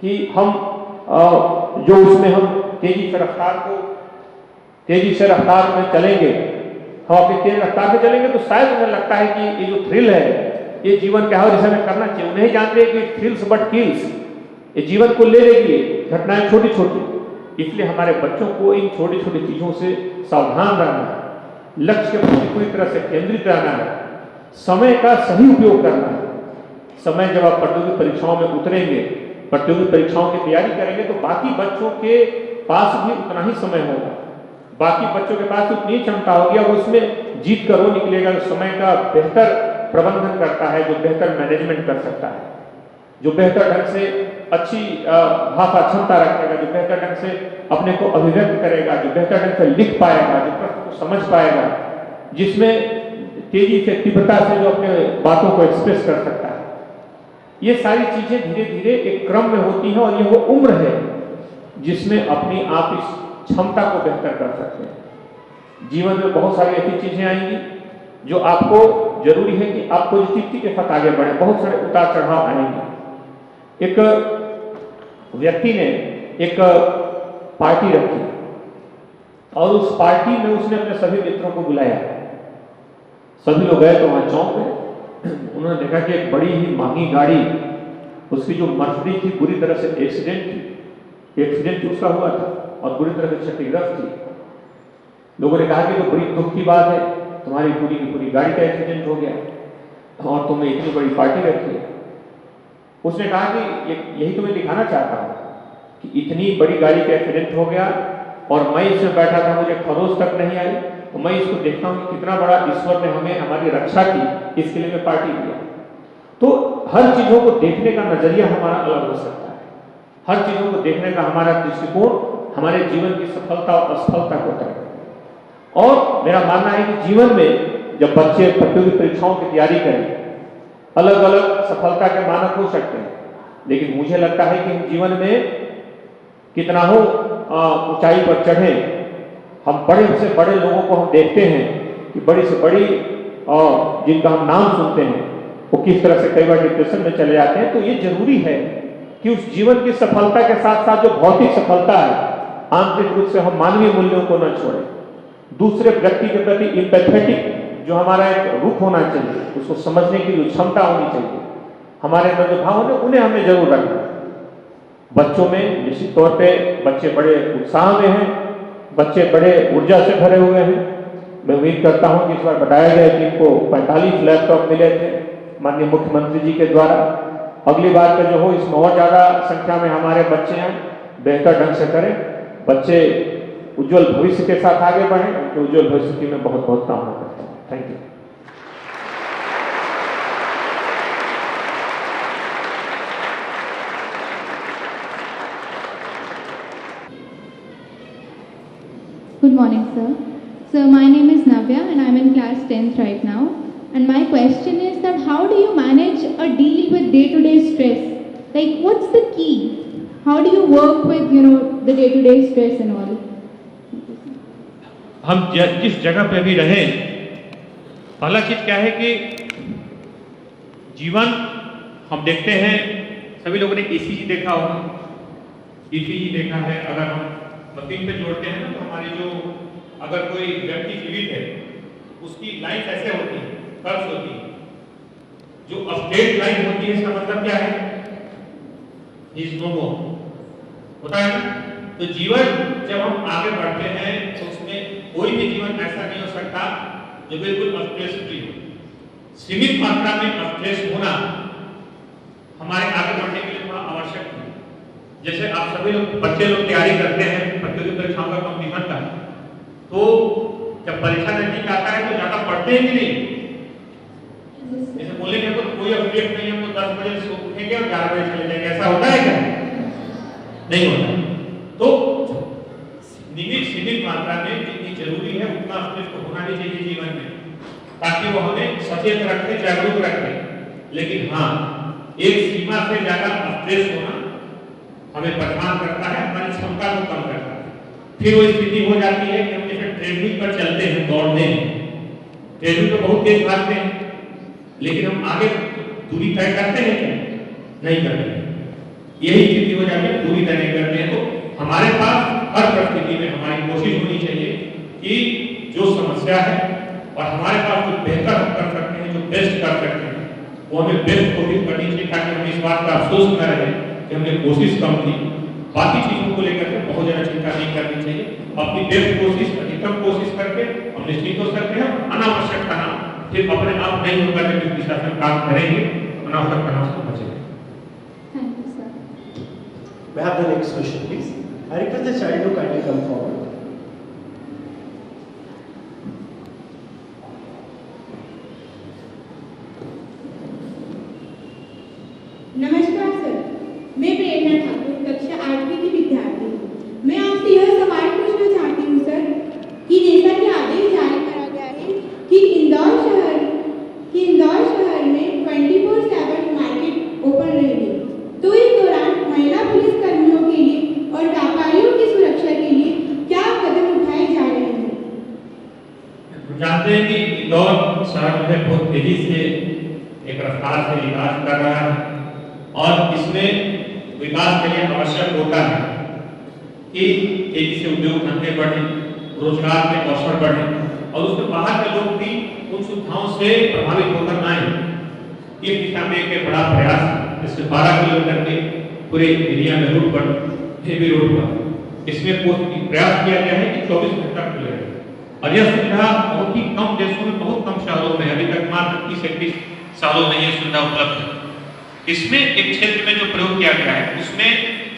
[SPEAKER 2] कि हम जो उसमें हम तेजी से रफ्तार में चलेंगे, हम अपनी तेज रफ्तार से चलेंगे तो शायद उन्हें लगता है कि ये जो थ्रिल है ये जीवन क्या है, जिसे हमें करना चाहिए। उन्हें जानते हैं कि थ्रिल्स बट किल्स, ये जीवन को ले लेगी, घटनाएं छोटी छोटी। इसलिए हमारे बच्चों को इन छोटी छोटी चीजों से सावधान रहना है, लक्ष्य के प्रति पूरी तरह से केंद्रित रहना है, समय का सही उपयोग करना है। समय जब आप प्रतियोगी परीक्षाओं में उतरेंगे, प्रतियोगी परीक्षाओं की तैयारी करेंगे तो बाकी बच्चों के पास भी उतना ही समय होगा, बाकी बच्चों के पास उतनी क्षमता होगी, अब उसमें जीत कर वो निकलेगा जो समय का बेहतर प्रबंधन करता है, जो बेहतर मैनेजमेंट कर सकता है, जो बेहतर ढंग से अच्छी भाषा क्षमता रखेगा, जो बेहतर ढंग से अपने को अभिव्यक्त करेगा, जो बेहतर ढंग से लिख पाएगा, जो प्रश्न को समझ पाएगा, जिसमें तेजी से, तीव्रता से जो अपने बातों को एक्सप्रेस कर सकता है। ये सारी चीजें धीरे धीरे एक क्रम में होती हैं और ये वो उम्र है जिसमें अपनी आप इस क्षमता को बेहतर कर सकते हैं। जीवन में बहुत सारी ऐसी चीजें आएंगी जो आपको जरूरी है कि आप पॉजिटिविटी के साथ आगे बढ़े। बहुत सारे उतार चढ़ाव आएंगे। एक व्यक्ति ने एक पार्टी रखी और उस पार्टी में उसने अपने सभी मित्रों को बुलाया। सभी लोग गए तो वहां चौंक गए। उन्होंने देखा कि एक बड़ी ही महंगी गाड़ी, उसकी जो मर्सिडीज थी बुरी तरह से एक्सीडेंट उसका हुआ था और बुरी तरह से क्षतिग्रस्त थी। लोगों ने कहा कि तो बड़ी दुख की बात है, तुम्हारी पूरी की पूरी गाड़ी का एक्सीडेंट हो गया और तुमने इतनी बड़ी पार्टी रखी है। उसने कहा कि यही तुम्हें दिखाना चाहता हूं कि इतनी बड़ी गाड़ी का एक्सीडेंट हो गया और मैं इसमें बैठा था, मुझे खरोच तक नहीं आई, तो मैं इसको देखता हूं कि कितना बड़ा ईश्वर ने हमें हमारी रक्षा की, इसके लिए मैं पार्टी दिया। तो हर चीजों को देखने का नजरिया हमारा अलग हो सकता है, हर चीजों को देखने का हमारा दृष्टिकोण हमारे जीवन की सफलता और असफलता को तय करता है। और मेरा मानना है कि जीवन में जब बच्चे प्रतियोगी परीक्षाओं की तैयारी करें, अलग अलग सफलता के मानक हो सकते हैं, लेकिन मुझे लगता है कि हम जीवन में कितना हो ऊंचाई पर चढ़े, हम बड़े से बड़े लोगों को हम देखते हैं कि बड़ी से बड़ी जिनका हम नाम सुनते हैं वो किस तरह से कई बार डिप्रेशन में चले जाते हैं। तो ये जरूरी है कि उस जीवन की सफलता के साथ साथ जो भौतिक सफलता है, आंतरिक रूप से हम मानवीय मूल्यों को न छोड़ें। दूसरे व्यक्ति के प्रति इम्पैथेटिक जो हमारा एक रूप होना चाहिए, उसको समझने की जो क्षमता होनी चाहिए, हमारे अंदर जो भाव होने उन्हें हमें जरूर रखना है। बच्चों में निश्चित तौर पे बच्चे बड़े उत्साह में हैं, बच्चे बड़े ऊर्जा से भरे हुए हैं। मैं उम्मीद करता हूं कि इस बार बताया गया कि इनको 45 लैपटॉप मिले थे माननीय मुख्यमंत्री जी के द्वारा। अगली बार का जो हो इसमें और ज़्यादा संख्या में हमारे बच्चे हैं, बेहतर ढंग से करें, बच्चे उज्जवल भविष्य के साथ आगे बढ़ें। उनके उज्जवल भविष्य की मैं बहुत बहुत कामना करता हूँ। Thank you.
[SPEAKER 3] Good morning, sir. Sir, my name is Navya and I'm in class 10th right now. And my question is that how do you manage or deal with day-to-day stress? Like, what's the key? How do you work with, the day-to-day stress and all?
[SPEAKER 2] हम जिस जगह पे भी रहें, पहला चीज क्या है कि जीवन हम देखते हैं, सभी लोगों ने ईसीजी देखा होगा, ईसीजी देखा है। अगर हम मशीन पे जोड़ते हैं ना, तो हमारी जो अगर कोई व्यक्ति जीवित है उसकी लाइफ ऐसे होती है, कर्व्स होती है। जो स्ट्रेट लाइन होती है, इसका मतलब क्या है? इज नो मोर होता है ना। तो जीवन जब हम आगे बढ़ते हैं तो उसमें कोई भी जीवन ऐसा नहीं हो सकता जो बिल्कुल स्ट्रेस फ्री हो। सीमित मात्रा में स्ट्रेस होना हमारे आगे बढ़ने के लिए थोड़ा आवश्यक है। जैसे आप सभी लोग बच्चे लोग तैयारी करते हैं प्रतियोगी परीक्षाओं का, कंपटीशन का, तो जब परीक्षा नजदीक आता है तो ज्यादा पढ़ते हैं कि नहीं? जैसे बोलेंगे तो कोई अपडेट नहीं है, तो 10 बजे से उठेंगे और 11 बजे चले जाएंगे, ऐसा होता है क्या? नहीं होता। तो सीमित मात्रा में जितनी जरूरी है उतना स्ट्रेस तो होना नहीं चाहिए जीवन में, ताकि वो हमें सचेत रखे, जागरूक रखे। लेकिन हाँ, एक सीमा से ज्यादा स्ट्रेस होना हमें परेशान करता है, हमारी क्षमता को कम करता है। फिर वो स्थिति हो जाती है कि हम जैसे ट्रेडमिल पर चलते हैं, दौड़ने में, ट्रेडमिल पर बहुत तेज भागते हैं, लेकिन हम आगे दूरी तय करते हैं क्या? नहीं करते। यही स्थिति हो जाती है, दूरी तय नहीं करते हैं। तो हमारे पास हर परिस्थिति में हमारी कोशिश होनी चाहिए कि जो समस्या है और हमारे पास जो बेहतर हम कर सकते हैं, जो बेस्ट कर सकते हैं, वो हमें बेस्ट कोशिश करनी चाहिए, ताकि हमें इस बात का अफसोस न रहे कि हमने कोशिश कम की। बाकी चीजों को लेकर के बहुत ज्यादा चिंता नहीं करनी चाहिए। अपनी बेस्ट कोशिश, अधिकतम कोशिश करके हम निश्चित हो सकते हैं। अनावश्यक तनाव फिर अपने आप नहीं होगा, जब इस दिशा से काम करेंगे अनावश्यक तनाव से बचेंगे।
[SPEAKER 3] Thank you, sir.
[SPEAKER 1] May I have the next question, please? I request the child to kindly come forward.
[SPEAKER 4] नमस्कार सर, मैं प्रेरणा ठाकुर कक्षा 8वीं की विद्यार्थी हूँ। मैं आपसे यह सवाल पूछना चाहती हूँ सर कि जैसा कि आदेश जारी करा गया है कि इंदौर शहर में 24/7 मार्केट ओपन रहेगी, तो इस दौरान महिला पुलिस कर्मियों के लिए और व्यापारियों की सुरक्षा के लिए क्या कदम उठाए जा रहे हैं?
[SPEAKER 2] जानते हैं कि इंदौर शहर जो है बहुत तेजी से एक रफ्तार से विकास कर रहा है, और इसमें विकास के लिए आवश्यक होता है कि तेजी से उद्योग धंधे बढ़े, रोजगार के अवसर बढ़े, और उसके बाहर के लोग भी उन सुविधाओं से प्रभावित होकर आए। इस दिशा में एक बड़ा प्रयास, जैसे 12 किलोमीटर के पूरे एरिया में रोड पर, हेवी रोड पर, इसमें प्रयास किया गया है कि 24 घंटा खुले रहे। और यह सुविधा बहुत ही कम देशों में, बहुत कम शहरों में, अभी तक मात्र 30-31 शहरों में यह सुविधा उपलब्ध है। इसमें एक क्षेत्र में जो प्रयोग किया गया है, उसमें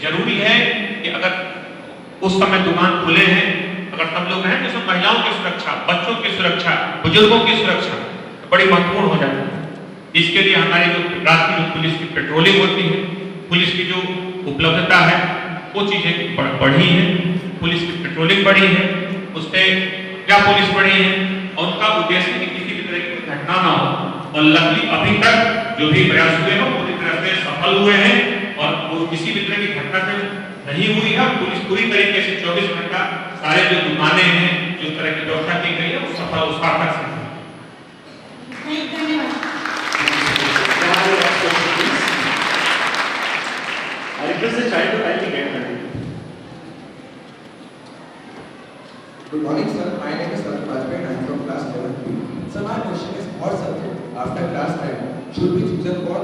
[SPEAKER 2] जरूरी है कि अगर उस समय दुकान खुले हैं, अगर सब लोग हैं, तो महिलाओं की सुरक्षा, बच्चों की सुरक्षा, बुजुर्गों की सुरक्षा बड़ी महत्वपूर्ण हो जाती है। इसके लिए हमारी जो राष्ट्रीय पुलिस की पेट्रोलिंग होती है, पुलिस की जो उपलब्धता है, वो चीजें बढ़ी है, पुलिस की पेट्रोलिंग बढ़ी है, उससे क्या पुलिस बढ़ी है, और उनका उद्देश्य कि किसी भी तरह की घटना ना हो। और लकली अभी तक जो भी प्रयास हुए हैं पूरी तरह से सफल हुए हैं, और वो किसी भी तरह की घटना से नहीं हुई है। पुलिस पूरी तरीके से 24 घंटा सारे जो दुकानें हैं, जो तरह की व्यवस्था की गई है, वो सफल सार्थक से।
[SPEAKER 4] धन्यवाद।
[SPEAKER 5] Good morning, sir. My name is Sarthak Bajpai and I am from class 11B. Sir, my question is, what subject after class 10 should be chosen for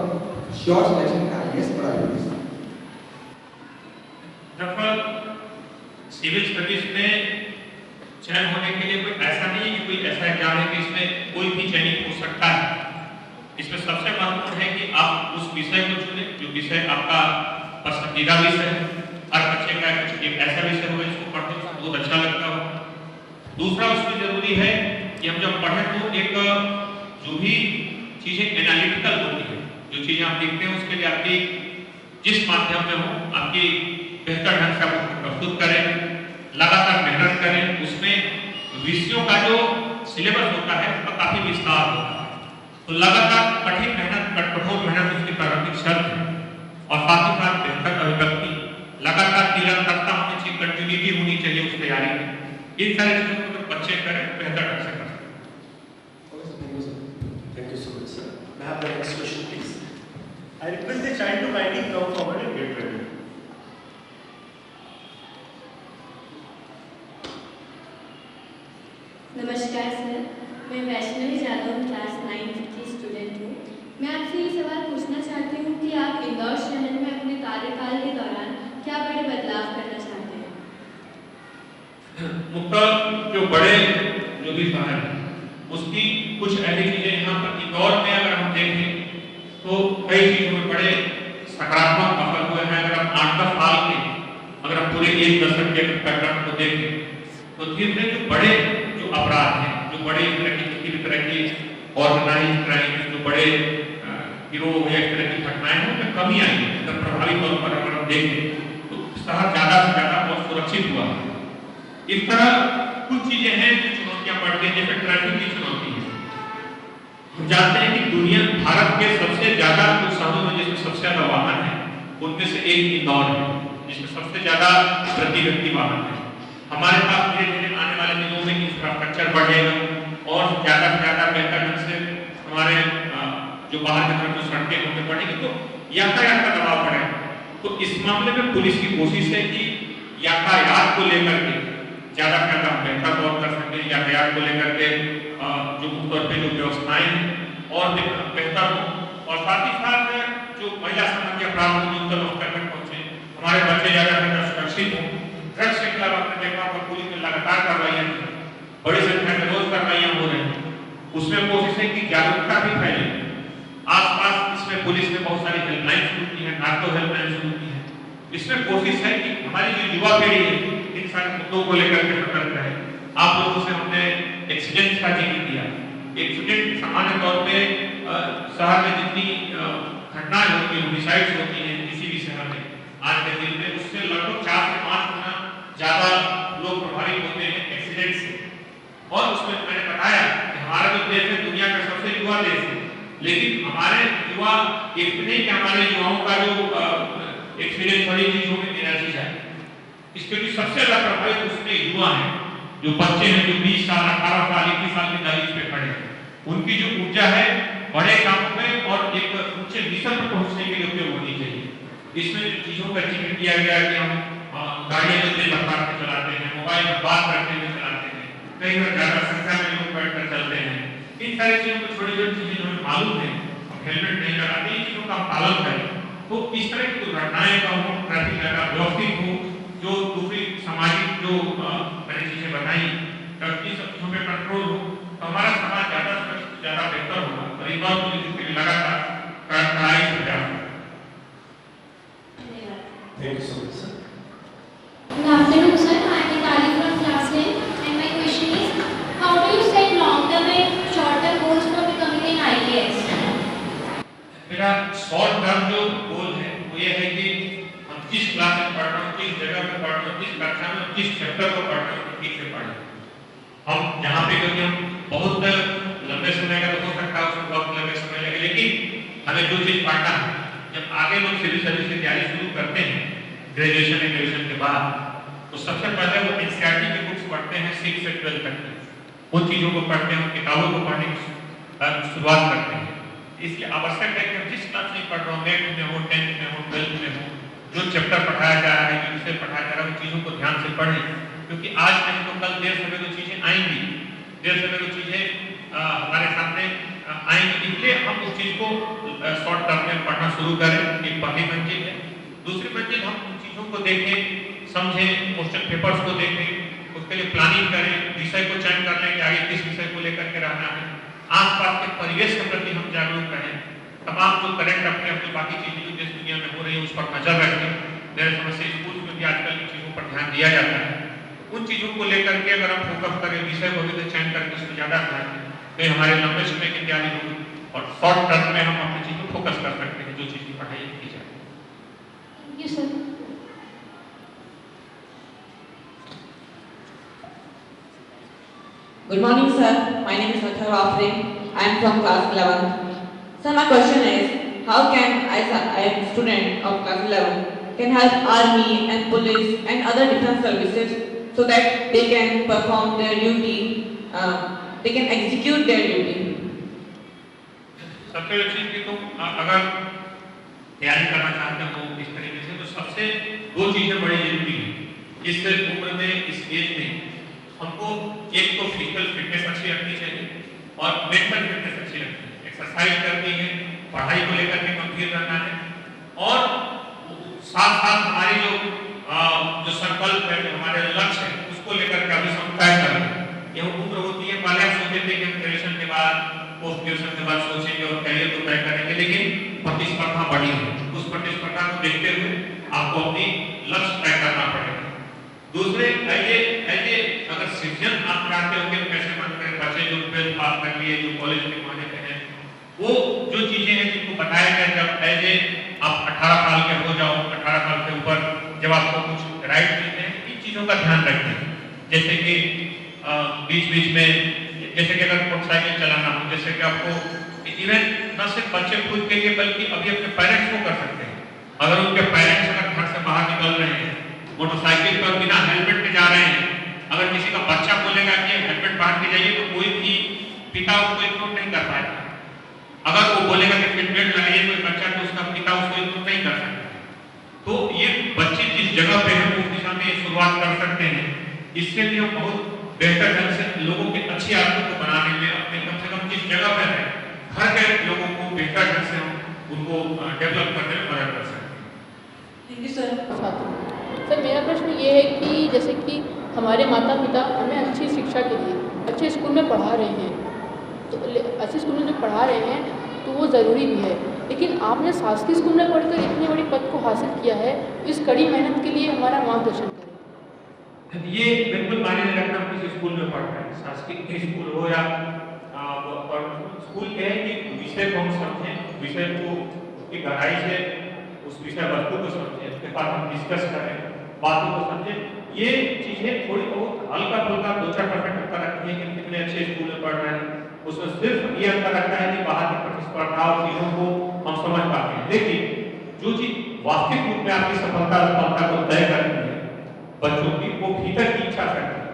[SPEAKER 5] sure selection in IAS or IPS?
[SPEAKER 6] दरअसल civil service में चयन होने के लिए कोई ऐसा नहीं है कि कोई ऐसा एग्जाम है कि इसमें कोई भी चयनित हो सकता है। इसमें सबसे महत्वपूर्ण है कि आप उस विषय को चुनें जो विषय आपका पसंदीदा विषय है। हर बच्चे का कुछ एक ऐसा विषय होगा जिसको पढ़ने में बहुत अच्छा लगता हो। दूसरा उसमें जरूरी है कि हम जब पढ़ें तो एक जो भी चीजें एनालिटिकल होती है, जो चीजें आप देखते हैं उसके लिए आपकी जिस माध्यम में हो आपकी बेहतर ढंग से आप प्रस्तुत करें, लगातार मेहनत करें। उसमें विषयों का जो सिलेबस होता है उसका काफी विस्तार होता है, तो लगातार कठिन मेहनत, कठोर मेहनत उसकी प्रारंभिक शर्त है। और साथ ही साथ बेहतर अभिव्यक्ति, लगातार निरंतरता होनी चाहिए, कंटिन्यूटी होनी चाहिए उस तैयारी में। इन सारी चीजों को बच्चे करें बेहतर ढंग से कर सकते।
[SPEAKER 1] Thank you so much, sir. May I have the next question, please? I request the child to kindly come forward and get ready.
[SPEAKER 7] नमस्कार सर, मैं वैष्णवी यादव क्लास 9 की स्टूडेंट हूँ। मैं आपसे ये सवाल पूछना चाहती हूँ कि आप इंदौर शहर में अपने कार्यकाल के दौरान क्या बड़े बदलाव करना चाहते हैं?
[SPEAKER 6] मुख्य जो बड़े जो भी शहर है उसकी कुछ ऐसी चीजें यहाँ पर इंदौर में अगर हम देखें तो कई चीजों में बड़े सकारात्मक सफल हुए हैं। अगर हम 8-10 साल के अगर हम पूरे एक दशक के पैटर्न को देखें तो धीरे धीरे जो बड़े जो अपराध हैं, जो बड़े किसी भी तरह की ऑर्गेनाइज क्राइम, जो बड़े गिरोह या इस तरह की घटनाएं हैं उनमें कमी आई है। तो प्रभावी तौर पर अगर हम देखें तो शहर ज्यादा से ज्यादा और सुरक्षित हुआ है। इस तरह कुछ चीजें हैं जो चुनौतियां बढ़ती हैं, जैसे ट्रैफिक की चुनौती है। हम जानते हैं कि दुनिया भारत के सबसे ज्यादा कुछ शहरों में जिसमें सबसे ज्यादा वाहन है उनमें से एक इंदौर है, जिसमें सबसे ज्यादा प्रति व्यक्ति वाहन है। हमारे पास धीरे धीरे आने वाले दिनों में इंफ्रास्ट्रक्चर बढ़ेगा और ज्यादा से ज्यादा बेहतर ढंग से हमारे जो बाहर की तरफ जो सड़कें होंगे बढ़ेगी तो यातायात का दबाव बढ़ेगा। तो इस मामले में पुलिस की कोशिश है कि यातायात को लेकर के ज्यादा से ज्यादा बेहतर तौर कर सके, यातायात को लेकर के जो मुख्य पे जो व्यवस्थाएं हैं और बेहतर हो, और साथ ही साथ जो महिला संबंधी अपराध को न्यूनतम स्तर तक पहुंचे, हमारे बच्चे ज्यादा से ज्यादा सुरक्षित हों। ड्रग्स के खिलाफ आपने देखा होगा पुलिस में लगातार कार्रवाइयां बड़ी संख्या में रोज कार्रवाइयां हो रही हैं। उसमें कोशिश है कि जागरूकता भी फैले। आसपास इसमें पुलिस ने बहुत सारी हेल्पलाइन शुरू की है, नार्को हेल्पलाइन शुरू की है। इसमें कोशिश है कि हमारी जो युवा पीढ़ी है इन सारे मुद्दों को लेकर के सतर्क रहे। आप लोगों से हमने एक्सीडेंट का जिक्र किया। एक्सीडेंट सामान्य तौर पे शहर में जितनी घटनाएं होती हैं, होमिसाइड्स होती हैं किसी भी शहर में आज के दिन में, उससे लगभग 4 से 5 गुना ज्यादा लोग प्रभावित होते हैं एक्सीडेंट से। और उसमें मैंने बताया कि हमारा जो देश है दुनिया का सबसे युवा देश है, लेकिन हमारे युवा इतने कि हमारे युवाओं का जो एक्सीडेंट वाली चीजों में एनर्जी है, इसके लिए सबसे ज्यादा प्रभावित उसमें युवा हैं, जो बच्चे हैं, जो 20 साल 18 साल 21 साल की दहलीज पे खड़े हैं। उनकी जो ऊर्जा है बड़े कामों में और एक ऊंचे मिशन पर पहुंचने के लिए उपयोग होनी चाहिए। इसमें जो चीजों का जिक्र किया गया है कि हम गाड़ियां जो तेज रफ्तार से चलाते हैं, मोबाइल पर बात करते हुए चलाते हैं, कई बार ज्यादा संख्या में लोग बैठकर चलते हैं, इन सारी चीजों को छोटी छोटी चीजें हमें मालूम है, हेलमेट नहीं लगाते, इन चीजों का हम पालन करें तो इस तरह की दुर्घटनाएं का हो, ट्रैफिक ज्यादा व्यवस्थित हो, जो दूसरी सामाजिक जो मैंने चीजें बताई इन सब चीजों में कंट्रोल हो, तो हमारा समाज ज्यादा बेहतर होगा। परिवार को इसके लिए लगातार कड़ाई से प्रयास करें।
[SPEAKER 1] Thank you so much, sir.
[SPEAKER 8] Good afternoon, sir. I am Nitali from class 10, and my question is, how do you set long-term and short-term goals for becoming an IAS?
[SPEAKER 6] मेरा शॉर्ट टर्म जो गोल है वो ये है कि हम किस class में पढ़ रहे हैं, किस जगह पे पढ़ रहे हैं, किस कक्षा में किस चैप्टर को पढ़ रहे हैं, ठीक से पढ़ें। हम जहाँ पे क्योंकि हम बहुत लंबे समय का तो हो सकता है उसमें बहुत लंबे समय लगे, लेकिन हमें जो चीज पढ़ना है, जब आगे लोग सिविल सर्विस की तैयारी शुरू करते हैं ग्रेजुएशन या ग्रेजुएशन के बाद, तो सबसे पहले वो एनसीईआरटी की बुक्स पढ़ते हैं 6 से 12 तक की, उन चीजों को पढ़ते हैं, उन किताबों को पढ़ने की शुरुआत करते हैं। इसलिए आवश्यक है कि हम जिस क्लास में पढ़ रहे हो, 8th में हो, 10th में हो, 12th में हो, जो चैप्टर पढ़ाया जा रहा है, जो विषय पढ़ाया जा रहा है, उन चीजों को ध्यान से पढ़ें क्योंकि आज नहीं तो कल देर समय को चीजें आएंगी, देर समय को चीजें हमारे सामने आएंगी। इसलिए हम उस चीज को शॉर्ट टर्म में पढ़ना शुरू करें, ये पहली मंजिल है। दूसरी मंजिल हम उन चीजों को देखें, समझें, क्वेश्चन पेपर्स को देखें, उसके लिए प्लानिंग करें, विषय को चयन कर लें कि आगे किस विषय को लेकर के रहना है। आसपास के परिवेश के प्रति हम जागरूक रहें, तमाम जो करंट अपने अपनी बाकी चीजें जो देश दुनिया में हो रही है उस पर नजर रखें। मेरे समझ से स्कूल में भी आजकल इन चीजों पर ध्यान दिया जाता है। उन चीजों को लेकर के अगर हम फोकस करें, विषय को भी चयन करके उसमें ज्यादा ध्यान दें, तो हमारे लंबे समय की तैयारी होगी और शॉर्ट टर्म में हम अपनी चीज को फोकस कर सकते हैं, जो चीज की पढ़ाई की जाए।
[SPEAKER 8] Thank you sir.
[SPEAKER 9] Good morning, sir. My name is Athar Afre. I am from class 11. Sir, my question is, how can I am a student of class 11, can help army and police and other defense services so that they can perform their duty, they can execute their duty?
[SPEAKER 6] सबसे अच्छी चीज तो अगर तैयारी करना चाहते हो इस तरीके से, तो सबसे दो चीजें बड़ी जरूरी है इस उम्र में, इस एज में। हमको एक तो फिजिकल फिटनेस अच्छी रखनी चाहिए और मेंटल फिटनेस अच्छी रखनी है। एक्सरसाइज करनी है, पढ़ाई को लेकर के गंभीर रहना है और साथ साथ हमारी जो संकल्प है, जो हमारे लक्ष्य है, उसको लेकर के अभी हम तय कर रहे हैं। यह उम्र होती है, पहले हम सोचते थे कि हम ग्रेजुएशन के बाद, पोस्ट ग्रेजुएशन के बाद सोचेंगे और करियर को तय करेंगे, लेकिन प्रतिस्पर्धा बढ़ी है। उस प्रतिस्पर्धा को देखते हुए आपको अपनी लक्ष्य तय करना पड़ेगा। दूसरे अगर सिटीजन आप चाहते हो कि कैसे मन करें, बच्चे जो 12th पास कर लिए, जो कॉलेज में पढ़ने पे हैं, वो जो चीजें हैं जिनको बताया गया, जब आप 18 साल के हो जाओ, 18 साल के ऊपर जब आपको कुछ राइट मिलते हैं, इन चीजों का ध्यान रखें। जैसे कि बीच बीच में, जैसे कि अगर मोटरसाइकिल चलाना हो, जैसे कि आपको इवन न सिर्फ बच्चे खुद के लिए बल्कि अभी अपने पेरेंट्स को कर सकते हैं। अगर उनके पेरेंट्स अगर घर से बाहर निकल रहे हैं, मोटरसाइकिल पर बिना हेलमेट के जा रहे हैं, अगर किसी का बच्चा बोलेगा कि हेलमेट पहन के जाइए, तो कोई भी पिता उसको इग्नोर नहीं कर पाएगा। अगर वो बोलेगा कि हेलमेट लगाइए कोई बच्चा, तो उसका पिता उसको इग्नोर नहीं कर सकता। तो ये बच्चे जिस जगह पे हैं उस दिशा में शुरुआत कर सकते हैं। इससे भी हम बहुत बेहतर ढंग से लोगों की अच्छी आदतों को बनाने में, अपने कम से कम जिस जगह पर है घर के लोगों को बेहतर ढंग से हम उनको डेवलप करने में मदद कर सकते हैं।
[SPEAKER 9] Thank you, sir.
[SPEAKER 10] सर, मेरा प्रश्न ये है कि जैसे कि हमारे माता पिता हमें अच्छी शिक्षा के लिए अच्छे स्कूल में पढ़ा रहे हैं, तो अच्छे स्कूल में जो पढ़ा रहे हैं तो वो ज़रूरी भी है, लेकिन आपने शासकीय स्कूल में पढ़कर इतने बड़ी पद को हासिल किया है, इस कड़ी मेहनत के लिए हमारा मार्गदर्शन करें।
[SPEAKER 6] ये बिल्कुल मायने नहीं रखता हम किसी स्कूल में पढ़ रहे हैं, शासकीय स्कूल हो या स्कूल के है कि विषय को हम समझें, विषय को उसकी गहराई से, उस विषय वस्तु को समझें, उसके बाद हम डिस्कस करें, बातों को समझें। ये चीजें थोड़ी बहुत हल्का फुल्का 2-4% अंतर रखती है कि कितने अच्छे स्कूल में पढ़ रहे हैं, उसमें सिर्फ ये अंतर रखता है कि बाहर की प्रतिस्पर्धा और चीजों को हम समझ पाते हैं। लेकिन जो चीज वास्तविक रूप में आपकी सफलता को तय करती है बच्चों की, वो भीतर की इच्छा करती है,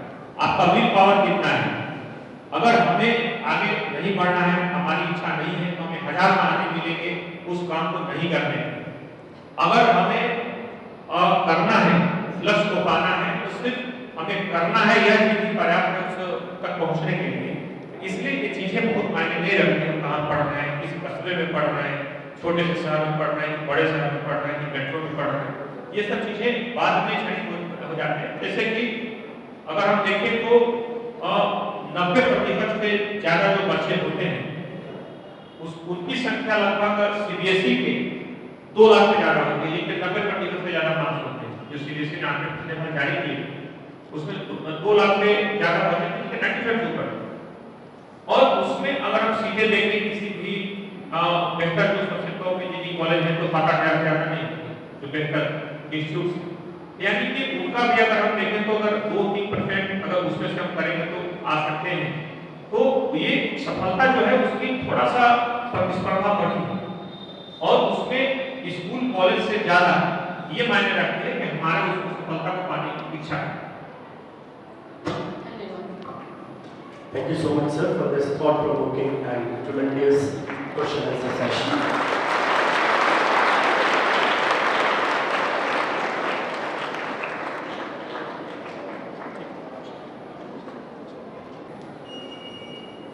[SPEAKER 6] आपका विल पावर कितना है। अगर हमें आगे नहीं बढ़ना है, हमारी इच्छा नहीं है, तो हमें 1000 बहाने मिलेंगे उस काम को नहीं करने। अगर हमें करना है, लक्ष्य को पाना है, तो सिर्फ हमें करना है, यह चीज पर्याप्त है उस तक पहुंचने के लिए। इसलिए ये चीजें बहुत मायने नहीं रखती हम कहाँ पढ़ रहे हैं, किस कस्बे में पढ़ रहे हैं, छोटे से शहर में पढ़ रहे हैं, बड़े शहर में पढ़ रहे हैं, मेट्रो में पढ़ रहे हैं, ये सब चीजें बाद में क्षणिक हो जाते हैं। जैसे कि अगर हम देखें तो 90% से ज्यादा जो बच्चे होते हैं उनकी संख्या लगभग सीबीएसई के 2 लाख से ज्यादा होती है, जिनके 90% से ज्यादा मार्क्स होते हैं। जो सीबीएसई ने 8% जारी किए उसमें 2 लाख से ज्यादा बच्चे 95 के ऊपर, और उसमें अगर हम सीधे देखें किसी भी बेहतर जो सबसे टॉप कॉलेज है तो 7-8 ज्यादा नहीं, जो बेहतर इंस्टीट्यूट, यानी कि उनका भी अगर हम देखें तो अगर 2-3% अगर उसमें से हम करेंगे तो आ सकते हैं। तो ये सफलता जो है उसकी थोड़ा सा प्रतिस्पर्धा बढ़ी और उसमें स्कूल कॉलेज से ज्यादा ये मायने रखते हैं कि हमारे उसको सफलता को पाने की इच्छा है।
[SPEAKER 1] Thank you so much, sir, for this thought-provoking and tremendous question answer session.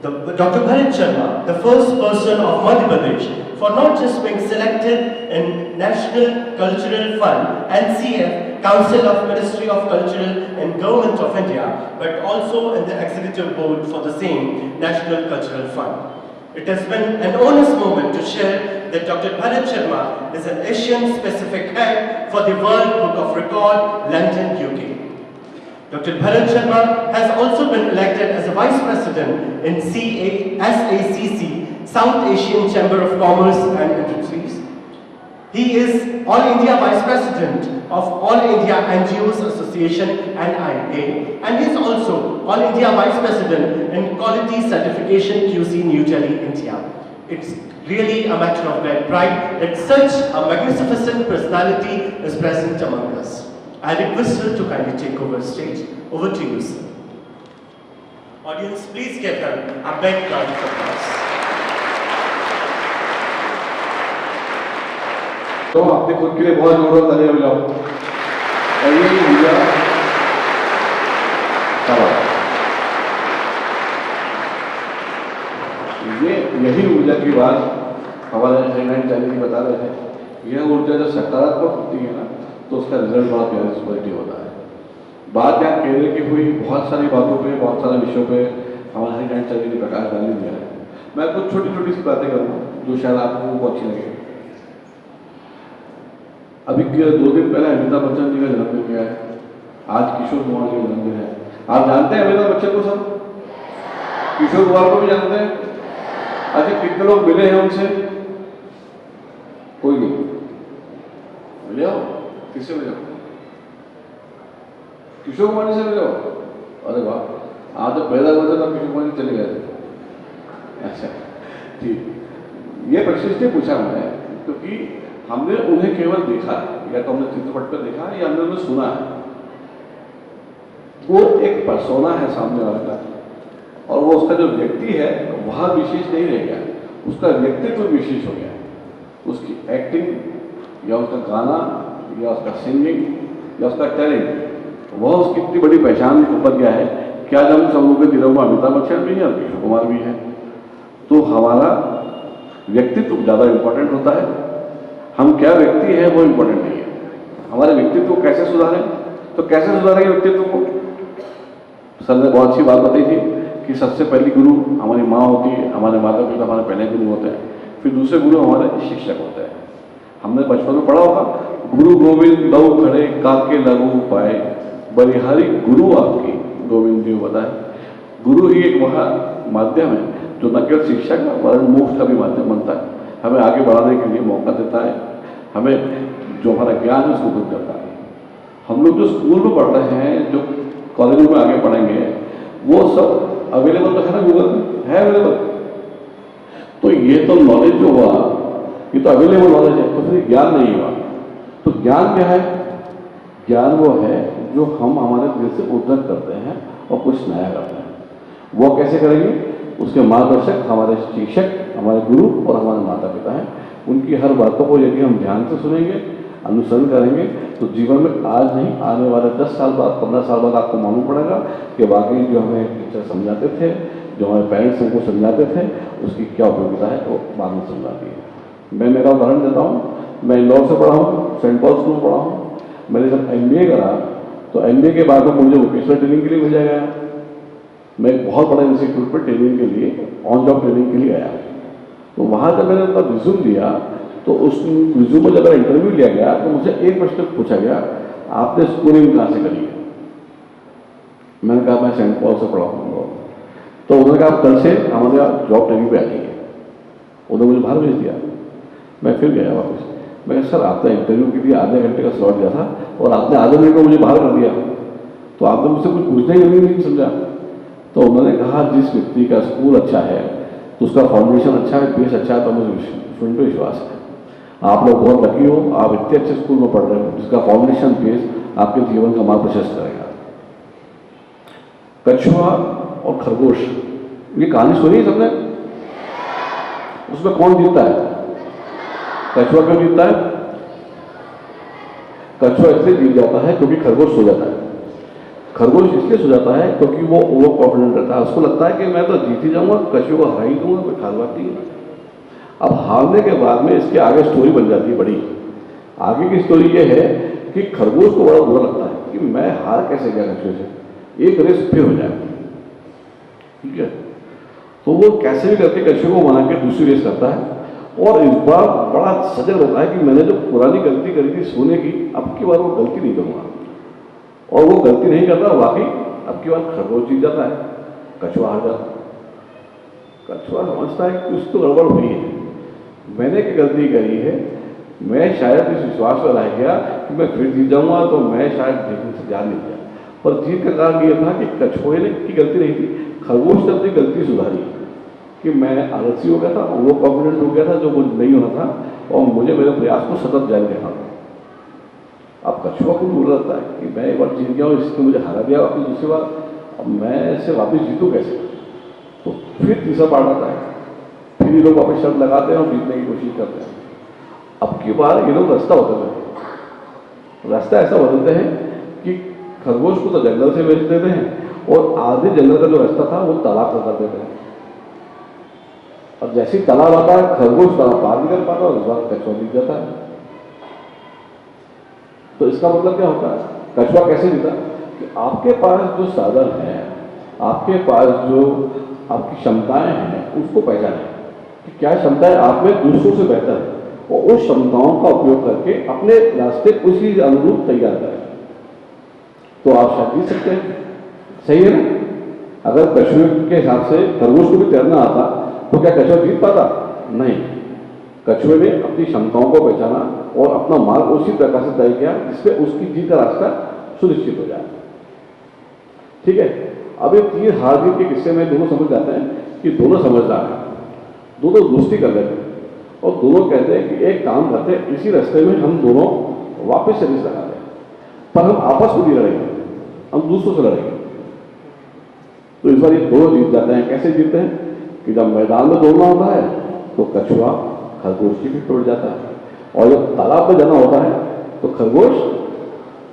[SPEAKER 1] Dr. Bharat Sharma, the first person of Madhya Pradesh for not just being selected in National Cultural Fund (NCF) Council of Ministry of Cultural and Government of India, but also in the executive board for the same National Cultural Fund. It has been an honest moment to share that Dr. Bharat Sharma is an Asian-specific head for the World Book of Record, London, UK. Dr. Bharat Sharma has also been elected as a Vice President in SACC, South Asian Chamber of Commerce and Industries. He is All India Vice President of All India NGOs Association (NIA), and he is also All India Vice President in Quality Certification QC, New Delhi, India. It's really a matter of great pride that such a magnificent personality is present among us. I request her to kindly take over the stage. Over to you, sir. Audience, please give them a big round of applause.
[SPEAKER 11] तो आपने खुद के लिए बहुत जोर तालियां बजाओ। और ये ऊर्जा यही ऊर्जा की बात हमारे हेडलाइन चैनल बता रहे थे। यह ऊर्जा जब सकारात्मक होती है ना, तो उसका रिजल्ट बड़ा प्यारा पॉजिटिव होता है। बात यहाँ केंद्र की हुई, बहुत सारी बातों पे, बहुत सारे विषयों पे हमारे हेडलाइन चैनल ने प्रकाश डाल दिया है। मैं कुछ छोटी छोटी सी बातें करूँगा जो शायद आपको अच्छी लगे। अभी 2 दिन पहले अमिताभ बच्चन जी का जन्मदिन किया है, आज किशोर कुमार जी का जन्मदिन है। आप जानते हैं अमिताभ बच्चन को? सब किशोर कुमार को भी जानते हैं? अच्छा, कितने लोग मिले हैं उनसे? कोई नहीं मिले हो? किससे मिले हो? किशोर कुमार जी से मिले हो? अरे वाह, आज जब पैदा हुए थे तब किशोर कुमार जी चले गए थे। अच्छा ठीक, ये प्रश्न इसलिए पूछा मैंने क्योंकि हमने उन्हें केवल देखा है, या तो हमने चित्रपट पर देखा है या हमने उन्हें सुना है। वो एक पर्सोना है सामने वाले का, और वो उसका जो व्यक्ति है वह विशेष नहीं रह गया, उसका व्यक्तित्व विशेष हो गया। उसकी एक्टिंग या उसका गाना या उसका सिंगिंग या उसका टैलेंट, वह उसकी इतनी बड़ी पहचान बन गया है कि आज हम सब लोगों के दिलों में अमिताभ बच्चन भी है और किशोर कुमार भी है। तो हमारा व्यक्तित्व ज़्यादा इम्पोर्टेंट होता है, हम क्या व्यक्ति है वो इम्पोर्टेंट नहीं है। हमारे व्यक्तित्व को कैसे सुधारें, तो कैसे सुधारेंगे व्यक्तित्व को? सर ने बहुत अच्छी बात बताई थी कि सबसे पहली गुरु हमारी माँ होती है, हमारे माता पिता हमारे पहले गुरु होते हैं, फिर दूसरे गुरु हमारे शिक्षक होते हैं। हमने बचपन में पढ़ा होगा, गुरु गोविंद लहु खड़े काके लघु पाए, बलिहारी गुरु आपकी गोविंद जी बताए। गुरु ही एक वह माध्यम है जो न केवल शिक्षा का वरन मोक्ष का भी माध्यम बनता है, हमें आगे बढ़ाने के लिए मौका देता है, हमें जो हमारा ज्ञान है उसको दूर करता है। हम लोग जो स्कूल में पढ़ रहे हैं, जो कॉलेज में आगे पढ़ेंगे, वो सब अवेलेबल तो है ना, गूगल में है अवेलेबल। तो ये तो नॉलेज जो हुआ, ये तो अवेलेबल नॉलेज है, तो फिर ज्ञान नहीं हुआ। तो ज्ञान क्या है? ज्ञान वो है जो हम हमारे दिल से उद्धत करते हैं और कुछ नया करते हैं। वो कैसे करेंगे? उसके मार्गदर्शक हमारे शिक्षक, हमारे गुरु और हमारे माता पिता हैं। उनकी हर बातों को यदि हम ध्यान से सुनेंगे, अनुसरण करेंगे, तो जीवन में आज नहीं, आने वाले 10 साल बाद, 15 साल बाद आपको मालूम पड़ेगा कि वाकई जो हमें टीचर समझाते थे, जो हमारे पेरेंट्स हमको समझाते थे, उसकी क्या उपयोगिता है वो बाद में समझाती है। मैं मेरा उदाहरण देता हूँ। मैं इंदौर से पढ़ा हूँ, सेंट पॉल स्कूल में पढ़ा हूँ। मैंने जब MBA करा तो MBA के बाद में मुझे वोकेशनल ट्रेनिंग के लिए भेजा गया। मैं एक बहुत बड़ा इंस्टीट्यूट पर ट्रेनिंग के लिए, ऑन जॉब ट्रेनिंग के लिए आया। तो वहाँ जब मैंने अपना रिज्यूम दिया, तो उस रिज्यूम में जब मेरा इंटरव्यू लिया गया तो मुझे एक प्रश्न पूछा गया, आपने स्कूलिंग कहाँ से करी है? मैंने कहा मैं सेंट पॉल से पढ़ा हूँ। तो उन्होंने कहा आप कल से हमारे यहाँ जॉब ट्रेनिंग पे आ जाइए। उन्होंने मुझे बाहर भेज दिया। मैं फिर गया वापस। मैं कहा सर, आपने इंटरव्यू के लिए आधे घंटे का स्लॉट दिया था और आपने आधे घंटे को मुझे बाहर कर दिया, तो आपने मुझसे कुछ पूछना ही नहीं समझा। तो उन्होंने कहा जिस व्यक्ति का स्कूल अच्छा है, तो उसका फाउंडेशन अच्छा है, बेस अच्छा है, तो मुझे सुन पे विश्वास है। आप लोग बहुत लकी हो, आप इतने अच्छे स्कूल में पढ़ रहे हो जिसका फाउंडेशन बेस आपके जीवन का मार्ग प्रशस्त करेगा। कछुआ और खरगोश, ये कहानी सुनी है सबने? उसमें कौन जीतता है? कछुआ क्यों जीतता है? कछुआ इसलिए जीत जाता है क्योंकि खरगोश सो जाता है। खरगोश इसलिए सो जाता है क्योंकि वो ओवर कॉन्फिडेंट रहता है, उसको लगता है कि मैं तो जीत ही जाऊंगा, कछुए को हरा ही दूंगा, कोई खास बात नहीं है। अब हारने के बाद में इसके आगे स्टोरी बन जाती है बड़ी। आगे की स्टोरी ये है कि खरगोश को बड़ा बुरा लगता है कि मैं हार कैसे गया कछुए से, एक रेस फिर हो जाए, ठीक है। तो वो कैसे भी करके कछुए को मना के दूसरी रेस करता है, और इस बार बड़ा सजग रहता है कि मैंने जो पुरानी गलती करी थी सोने की, अब की बार वो गलती नहीं करूँगा। और वो गलती नहीं करता, वाकई अब की बार खरगोश जीत जाता है, कछुआ हार जाता है। कछुआ समझता है कि कुछ तो गड़बड़ हुई है, मैंने एक गलती करी है, मैं शायद इस विश्वास में रह गया कि मैं फिर जीत जाऊंगा, तो मैं शायद जीतने से जा नहीं गया। पर जीत का कारण ये था कि कछुए ने की गलती नहीं थी, खरगोश ने अपनी गलती सुधारी कि मैं आलसी हो गया था, वो कॉन्फिडेंट हो गया था जो मुझे नहीं होना था, और मुझे मेरे प्रयास को सतत जारी रखना था। अब कछुआ को बुरा लगता है कि मैं एक बार जीत गया हूँ, इसने मुझे हरा दिया, वापस दूसरी बार अब मैं इससे वापस जीतूँ कैसे। तो फिर तीसरा पार्ट आता है, फिर ये लोग वापस शर्त लगाते हैं और जीतने की कोशिश करते हैं। अब की बार ये लोग रास्ता बदलते हैं, रास्ता ऐसा बदलते हैं कि खरगोश को तो जंगल से भेज देते हैं और आधे जंगल का जो रास्ता था वो तालाब पर कर देते हैं। और जैसे ही तालाब आता है खरगोश तालाब पार नहीं कर पाता और इस बार कछुआ जीत जाता है। तो इसका मतलब क्या होता है, कछुआ कैसे जीता कि आपके पास जो साधन है, आपके पास जो आपकी क्षमताएं हैं, उसको पहचानें कि क्या क्षमताएं आप में दूसरों से बेहतर है, और उस क्षमताओं का उपयोग करके अपने रास्ते उसी अनुरूप तैयार करें, तो आप शायद जीत सकते हैं। सही है ना। अगर कछुए के हिसाब से खरगोश को भी तैरना आता तो क्या कछुआ जीत पाता? नहीं। कछुए ने अपनी क्षमताओं को पहचाना और अपना मार्ग उसी प्रकार से तय किया जिसपे उसकी जीत का रास्ता सुनिश्चित हो जाए। ठीक है। अब ये तीर हार जीत के किस्से में दोनों समझ जाते हैं कि दोनों समझदार हैं, दोनों दोस्ती कर लेते हैं और दोनों कहते हैं कि एक काम करते हैं, इसी रास्ते में हम दोनों वापस से रेस लगाते हैं, पर हम आपस में नहीं लड़ेंगे, हम दूसरों से लड़ेंगे। तो इस बार ये दोनों जीत जाते हैं। कैसे जीतते हैं कि जब मैदान में दौड़ना होता है तो कछुआ खरगोश की पीठ तोड़ जाता है, और जब तालाब में जाना होता है तो खरगोश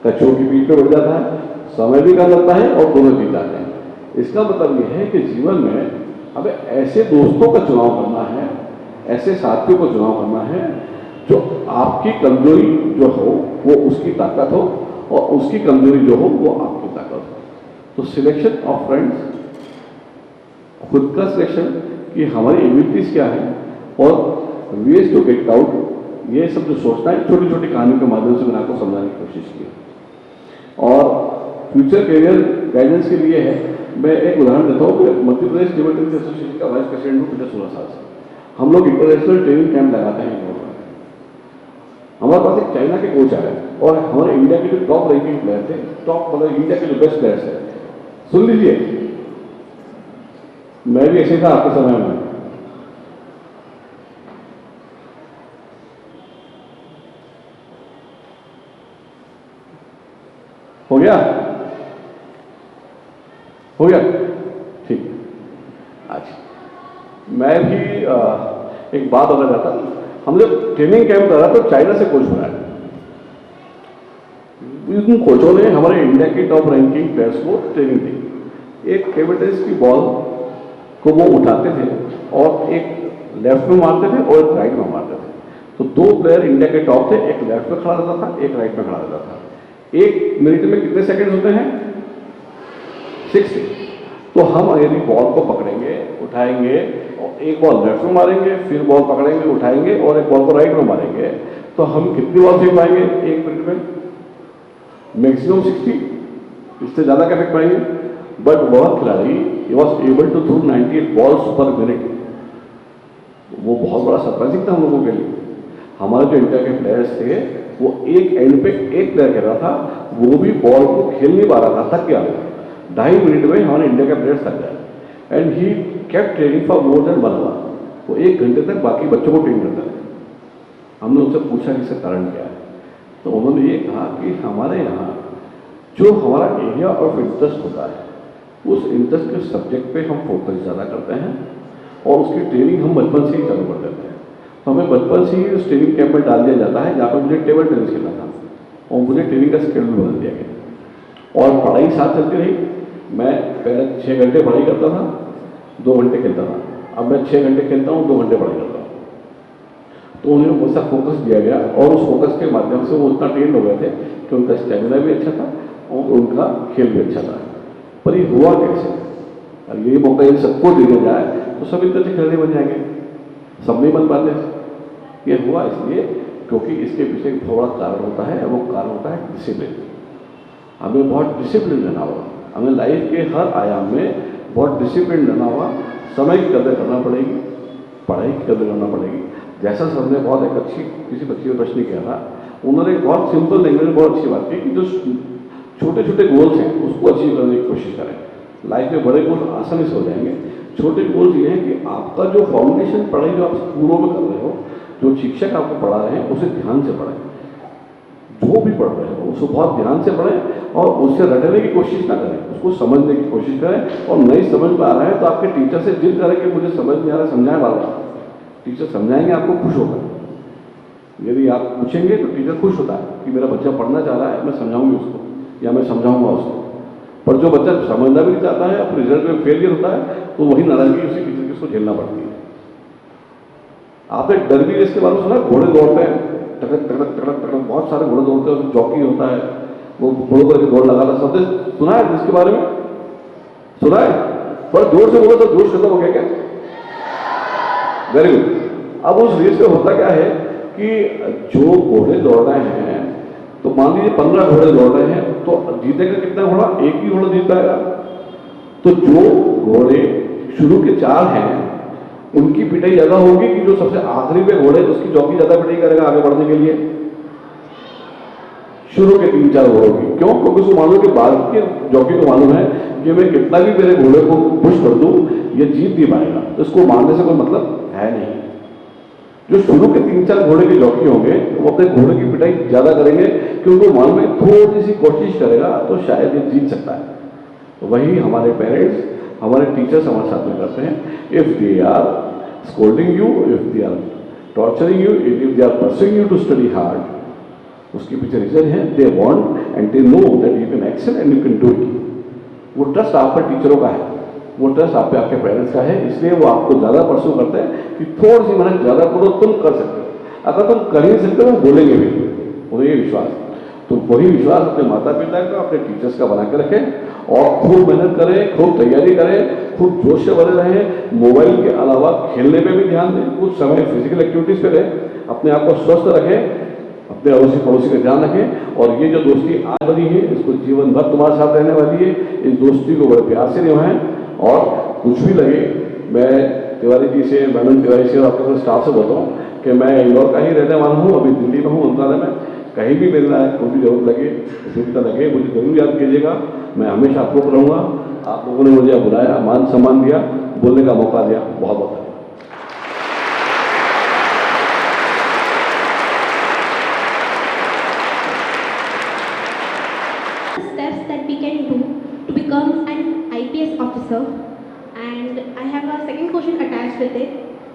[SPEAKER 11] कछुओं की पीठ पर उड़ जाता है। समय भी कम लगता है और दोनों जीत जाते हैं। इसका मतलब यह है कि जीवन में हमें ऐसे दोस्तों का चुनाव करना है, ऐसे साथियों को चुनाव करना है जो आपकी कमजोरी जो हो वो उसकी ताकत हो और उसकी कमजोरी जो हो वो आपकी ताकत हो। तो सिलेक्शन ऑफ फ्रेंड्स, खुद का सिलेक्शन कि हमारी एबिलिटीज क्या है और वेज टू गेट आउट, ये सब जो सोचना है छोटी छोटी कहानियों के माध्यम से मैंने आपको समझाने की कोशिश की। और फ्यूचर करियर गाइडेंस के लिए है, मैं एक उदाहरण देता हूँ कि Madhya Pradesh table tennis association का वाइस प्रेसिडेंट हूँ पिछले 16 साल से। हम लोग इंटरनेशनल ट्रेनिंग कैंप लगाते हैं इंदौर में। हमारे पास एक चाइना के कोच आए और हमारे इंडिया के जो टॉप रैंकिंग प्लेयर थे, टॉप मतलब इंडिया के जो बेस्ट प्लेयर्स है, सुन लीजिए, मैं भी ऐसे था आपके समय में। हो गया, हो गया, ठीक। अच्छा, मैं भी एक बात बताना चाहता हूँ। हम जब ट्रेनिंग कैंप कर रहा तो चाइना से कोच बनाया, इन कोचों ने हमारे इंडिया के टॉप रैंकिंग प्लेयर्स को ट्रेनिंग दी। एक टेबल टेनिस की बॉल को वो उठाते थे और एक लेफ्ट में मारते थे और एक राइट में मारते थे। तो दो प्लेयर इंडिया के टॉप थे, एक लेफ्ट में खड़ा रहता था, एक राइट में खड़ा रहता था। एक मिनट में कितने सेकंड होते हैं? 60। तो हम यदि बॉल को पकड़ेंगे, उठाएंगे और एक बॉल लेफ्ट में मारेंगे, फिर बॉल पकड़ेंगे, उठाएंगे और एक बॉल को राइट में मारेंगे, तो हम कितनी बॉल फेंक पाएंगे एक मिनट में? मैक्सिमम 60, इससे ज़्यादा क्या फेंक पाएंगे? बट वह खिलाड़ी was able to throw 98 balls per minute. वो बहुत बड़ा सरप्राइजिंग था हम लोगों के लिए। हमारे जो इंडिया के प्लेयर्स थे वो एक एंड पे एक प्लेयर खेल रहा था, वो भी बॉल को खेल नहीं पा रहा था, थक गया। 2.5 मिनट में हमारे इंडिया के प्लेयर्स थक गए and he kept training for more than 1 hour. वो 1 घंटे तक बाकी बच्चों को ट्रेन करता था। हमने उनसे पूछा कि इसका कारण क्या है, तो उन्होंने ये कहा कि हमारे यहाँ जो हमारा एरिया ऑफ इंटरेस्ट होता है उस इंटरेस्ट के सब्जेक्ट पे हम फोकस ज़्यादा करते हैं और उसकी ट्रेनिंग हम बचपन से ही चालू कर देते हैं। तो हमें बचपन से ही उस ट्रेनिंग कैंप में डाल दिया जाता है जहाँ पर मुझे टेबल टेनिस खेलना था और मुझे ट्रेनिंग का शेड्यूल बदल दिया गया। और पढ़ाई साथ चलती रही। मैं पहले 6 घंटे पढ़ाई करता था, 2 घंटे खेलता था। अब मैं 6 घंटे खेलता हूँ, 2 घंटे पढ़ाई करता हूँ। तो उन्हें वैसा फोकस दिया गया और उस फोकस के माध्यम से वो उतना ट्रेंड हो गए थे कि उनका स्टेमिना भी अच्छा था और उनका खेल भी अच्छा था। पर ये हुआ कैसे? और यही मौका यदि सबको दिया जाए तो सब इतने अच्छे खिलाड़ी बन जाएंगे। सब नहीं बन पाते। ये हुआ इसलिए क्योंकि इसके पीछे एक थोड़ा कारण होता है, वो कारण होता है डिसिप्लिन। हमें बहुत डिसिप्लिन रहना होगा। हमें लाइफ के हर आयाम में बहुत डिसिप्लिन रहना होगा। समय की कदर करना पड़ेगी, पढ़ाई की कदर करना पड़ेगी। जैसा सर ने बहुत एक अच्छी किसी बच्ची का प्रश्न किया था, उन्होंने एक बहुत सिंपल लैंग्वेज में बहुत अच्छी बात की कि जो छोटे छोटे गोल्स हैं उसको अचीव करने की कोशिश करें। लाइफ में बड़े गोल्स आसानी से हो जाएंगे। छोटे गोल्स ये हैं कि आपका जो फाउंडेशन पढ़ाई जो आप स्कूलों में कर रहे हो, जो शिक्षक आपको पढ़ा रहे हैं, उसे ध्यान से पढ़ें। जो भी पढ़ रहे हो उसको बहुत ध्यान से पढ़ें और उससे रटने की कोशिश ना करें, उसको समझने की कोशिश करें। और नहीं समझ में आ रहा है तो आपके टीचर से जिद करें कि मुझे समझ नहीं आ रहा, समझाएं बार-बार। टीचर समझाएंगे, आपको खुश होगा। यदि आप पूछेंगे तो टीचर खुश होता है कि मेरा बच्चा पढ़ना चाह रहा है, मैं समझाऊंगी उसको या मैं समझाऊंगा उसको। पर जो बच्चा समझना भी नहीं चाहता है, अपने रिजल्ट में फेलियर होता है, तो वही नाराजगी उसी टीचर की उसको झेलना पड़ती है। आपने डरबी रेस के बारे में सुना? घोड़े दौड़ते हैं, टकटक टकटक टकटक टकटक, बहुत सारे घोड़े दौड़ते हैं, उसमें जॉकी होता है, वो घोड़ों पर दौड़ लगाता है। सबने सुना है इसके बारे में? सुना है? पर जोर से बोलो तो जोश खत्म हो गया क्या? Very good. अब उस रेस में होता क्या है कि जो घोड़े दौड़ रहे हैं, तो मान लीजिए 15 घोड़े दौड़ रहे हैं, तो जीतेगा कितना घोड़ा? एक ही घोड़ा जीत पाएगा। तो जो घोड़े शुरू के 4 हैं उनकी पिटाई ज्यादा होगी कि जो सबसे आखिरी पे घोड़े उसकी जॉकी ज्यादा पिटाई करेगा आगे बढ़ने के लिए? शुरू के 3-4 घोड़ों की। क्यों? क्योंकि उसको मालूम कि बाद के जॉकी को मालूम है कि मैं कितना भी मेरे घोड़े को पुश कर दूं, ये जीत नहीं पाएगा, तो इसको मारने से कोई मतलब है नहीं। जो शुरू के 3-4 घोड़े के जॉकी होंगे वो अपने घोड़े की पिटाई ज्यादा करेंगे क्योंकि मालूम है थोड़ी सी कोशिश करेगा तो शायद ये जीत सकता है। तो वही हमारे पेरेंट्स, हमारे टीचर्स हमारे साथ में करते हैं। If they are scolding you, if they are torturing you, if they are pressing you to study hard, उसके पीछे रीजन है they want and they know that you can excel and you can do it. वो trust आप पर टीचरों का है, वो ट्रस्ट आप पे आपके पेरेंट्स का है, इसलिए वो आपको ज्यादा परसू करते हैं कि थोड़ी सी मेहनत ज्यादा करो, तुम कर सकते हो। अगर तुम कर ही नहीं सकते तो बोलेंगे भी, उन्हें ये विश्वास। तो वही विश्वास अपने माता पिता का, अपने टीचर्स का बना के रखें और खूब मेहनत करें, खूब तैयारी करें, खूब जोश से बने रहें। मोबाइल के अलावा खेलने पे भी ध्यान दें, कुछ समय फिजिकल एक्टिविटीज पे रहें, अपने आप को स्वस्थ रखें, अपने अड़ोसी पड़ोसी का ध्यान रखें। और ये जो दोस्ती आज बनी है इसको जीवन भर तुम्हारे साथ रहने वाली है। इस दोस्ती को बड़े प्यार से निभाएं और कुछ भी लगे, मैं तिवारी जी से, मैडम तिवारी से और आपके स्टाफ से बोलता हूँ कि मैं इंदौर का ही रहने वाला हूँ, अभी दिल्ली में हूँ, मंत्रालय में। कहीं भी मिलना है, कोई भी जरूरत लगे, सुविधा लगे, मुझे जरूर याद कीजिएगा। मैं हमेशा आपको रहूँगा। आप लोगों ने मुझे बुलाया, मान सम्मान दिया, बोलने का मौका दिया, बहुत बहुत धन्यवाद।
[SPEAKER 12] Steps that we can do to become an IPS officer, and I have a second question attached with it,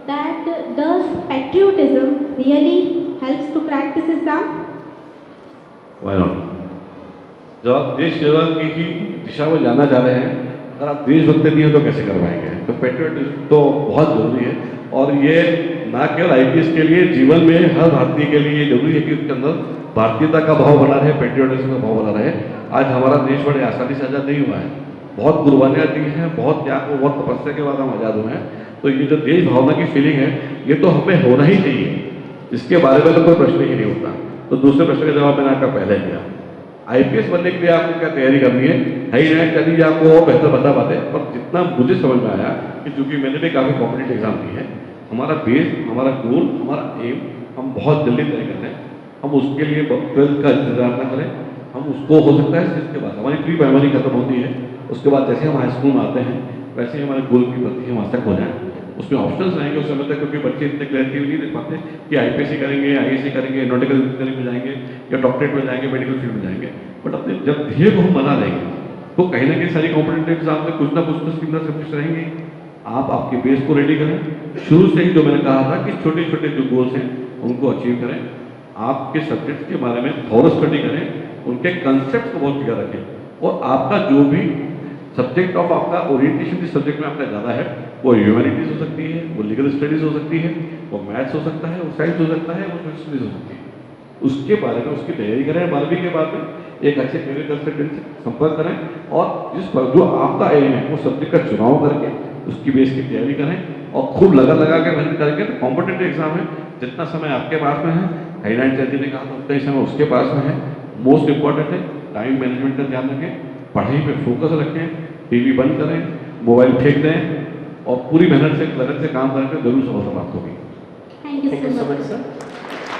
[SPEAKER 12] that does patriotism really helps to crack this exam?
[SPEAKER 11] Why not? जब आप देश सेवा की ही दिशा में जाना चाह रहे हैं, अगर आप देशभक्ति नहीं हो तो कैसे कर पाएंगे? तो पेट्रियटिज्म तो बहुत जरूरी है और ये ना केवल आईपीएस के लिए, जीवन में हर भारतीय के लिए जरूरी है कि उसके अंदर भारतीयता का भाव बना रहे, पेट्रियटिज्म का भाव बना रहे। आज हमारा देश बड़े आसानी से आज़ाद नहीं हुआ है, बहुत कुर्बानियाँ दी हैं, बहुत त्याग और बहुत तपस्या के बाद हम आज़ाद हुए हैं। तो ये जो देश भावना की फीलिंग है, ये तो हमें होना ही चाहिए, इसके बारे में तो कोई प्रश्न ही नहीं होता। तो दूसरे प्रश्न का जवाब मैंने आपका पहले दिया। आईपीएस बनने के लिए आपको क्या तैयारी करनी है ही नहीं, कभी आपको और बेहतर बता पाते हैं। पर जितना मुझे समझ में आया कि चूंकि मैंने भी काफ़ी कॉम्पिटिटिव एग्जाम दी है, हमारा बेस, हमारा गोल, हमारा एम हम बहुत जल्दी तय कर लें। हम उसके लिए 12th का इंतजार न करें, हम उसको हो सकता है इसके बाद हमारी प्री प्राइमरी खत्म होती है, उसके बाद जैसे हम हाई स्कूल में आते हैं वैसे ही हमारे गोल की भर्ती वहाँ तक हो जाए। उसमें ऑप्शंस रहेंगे उस समय तक, क्योंकि बच्चे इतने क्लैरिटी नहीं दे पाते कि आईपीएससी करेंगे, आईएएससी करेंगे, एरोनॉटिकल इंजीनियरिंग में जाएंगे या डॉक्टरेट में जाएंगे, मेडिकल फील्ड में जाएंगे। बट अपने जब ध्येय को हम बना लेंगे तो कहीं ना कहीं सारी कॉम्पिटेटिव एग्जाम में कुछ ना कुछ तो सिमिलर सब्जेक्ट्स रहेंगे। आप आपके बेस को रेडी करें, शुरू से ही जो मैंने कहा था कि छोटे छोटे जो गोल्स हैं उनको अचीव करें, आपके सब्जेक्ट्स के बारे में थॉरो स्टडी करें, उनके कंसेप्ट को बहुत क्लियर रखें और आपका जो भी सब्जेक्ट ऑफ आपका ओरिएंटेशन जिस सब्जेक्ट में आपका ज़्यादा है, वो ह्यूमैनिटीज़ हो सकती है, वो लीगल स्टडीज़ हो सकती है, वो मैथ्स हो सकता है, वो साइंस हो सकता है, वो सोशल स्टडीज़ हो सकती है। उसके बारे में उसकी तैयारी करें, 12वीं के बाद में एक अच्छे करियर कंसल्टेंट से संपर्क करें और जिस पर जो आपका एम है वो सब्जेक्ट का चुनाव करके उसकी बेस की तैयारी करें और खूब लगा के मेहनत करेंगे तो कॉम्पिटेटिव एग्जाम में जितना समय आपके पास में है, हाईलाइट चाची ने कहा था उतना ही समय उसके पास में है। मोस्ट इंपॉर्टेंट है टाइम मैनेजमेंट का ध्यान रखें, पढ़ाई पे फोकस रखें, टीवी बंद करें, मोबाइल फेंक दें और पूरी मेहनत से लगन से काम करेंगे जरूर सफलता प्राप्त होगी।
[SPEAKER 12] Thank you so much.
[SPEAKER 1] sir.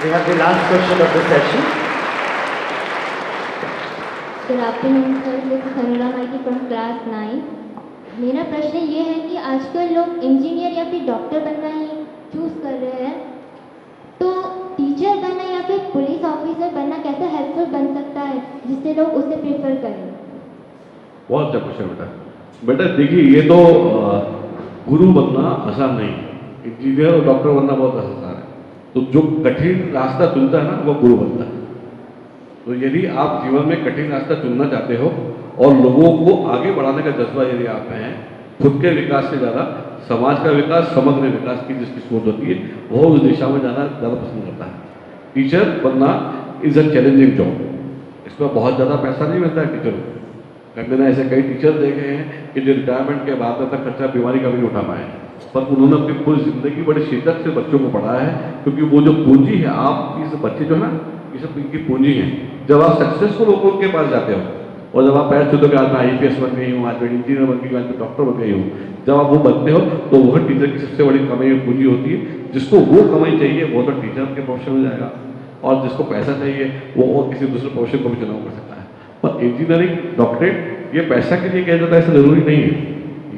[SPEAKER 1] We have the last question of the session.
[SPEAKER 13] Good afternoon sir, this is Anura Maity from class 9। मेरा प्रश्न ये है कि आजकल लोग इंजीनियर या फिर डॉक्टर बनना ही चूज़ कर रहे हैं, तो टीचर बनना या फिर पुलिस ऑफिसर बनना कैसे हेल्पफुल बन सकता है जिससे लोग उसे प्रेफर करें?
[SPEAKER 11] बहुत अच्छा क्वेश्चन बेटा देखिए ये तो गुरु बनना आसान नहीं है, इंजीनियर और डॉक्टर बनना बहुत आसान है। तो जो कठिन रास्ता चुनता है ना वो गुरु बनता है। तो यदि आप जीवन में कठिन रास्ता चुनना चाहते हो और लोगों को आगे बढ़ाने का जज्बा यदि आप में है, खुद के विकास से ज़्यादा समाज का विकास, समग्र विकास की जिसकी सोच होती है वो उस दिशा में जाना ज़्यादा पसंद करता है। टीचर बनना इज़ अ चैलेंजिंग जॉब, इसमें बहुत ज़्यादा पैसा नहीं मिलता है टीचर को। मैंने ऐसे कई टीचर देखे हैं कि जो रिटायरमेंट के बाद तक खर्चा बीमारी का भी नहीं उठा पाए, पर उन्होंने अपनी पूरी जिंदगी बड़ी शिद्दत से बच्चों को पढ़ाया है, क्योंकि वो जो पूंजी है आपकी, इस बच्चे जो है ना, ये सब इनकी पूंजी है। जब आप सक्सेसफुल होकर उनके पास जाते हो और जब आप पैर छूते हो कि आज मैं IPS बन गई हूँ, आज मैं इंजीनियर बन गई हूँ, आज मैं डॉक्टर बन गई हूँ, जब आप वो बनते हो तो वह टीचर की सबसे बड़ी कमाई और पूंजी होती है। जिसको वो कमाई चाहिए वो तो टीचर के प्रोफेशन में जाएगा और जिसको पैसा चाहिए वो और किसी दूसरे प्रोफेशन को भी चुनाव कर सकता है। पर इंजीनियरिंग, डॉक्टरेट ये पैसा के लिए किया जाता है ऐसा जरूरी नहीं है,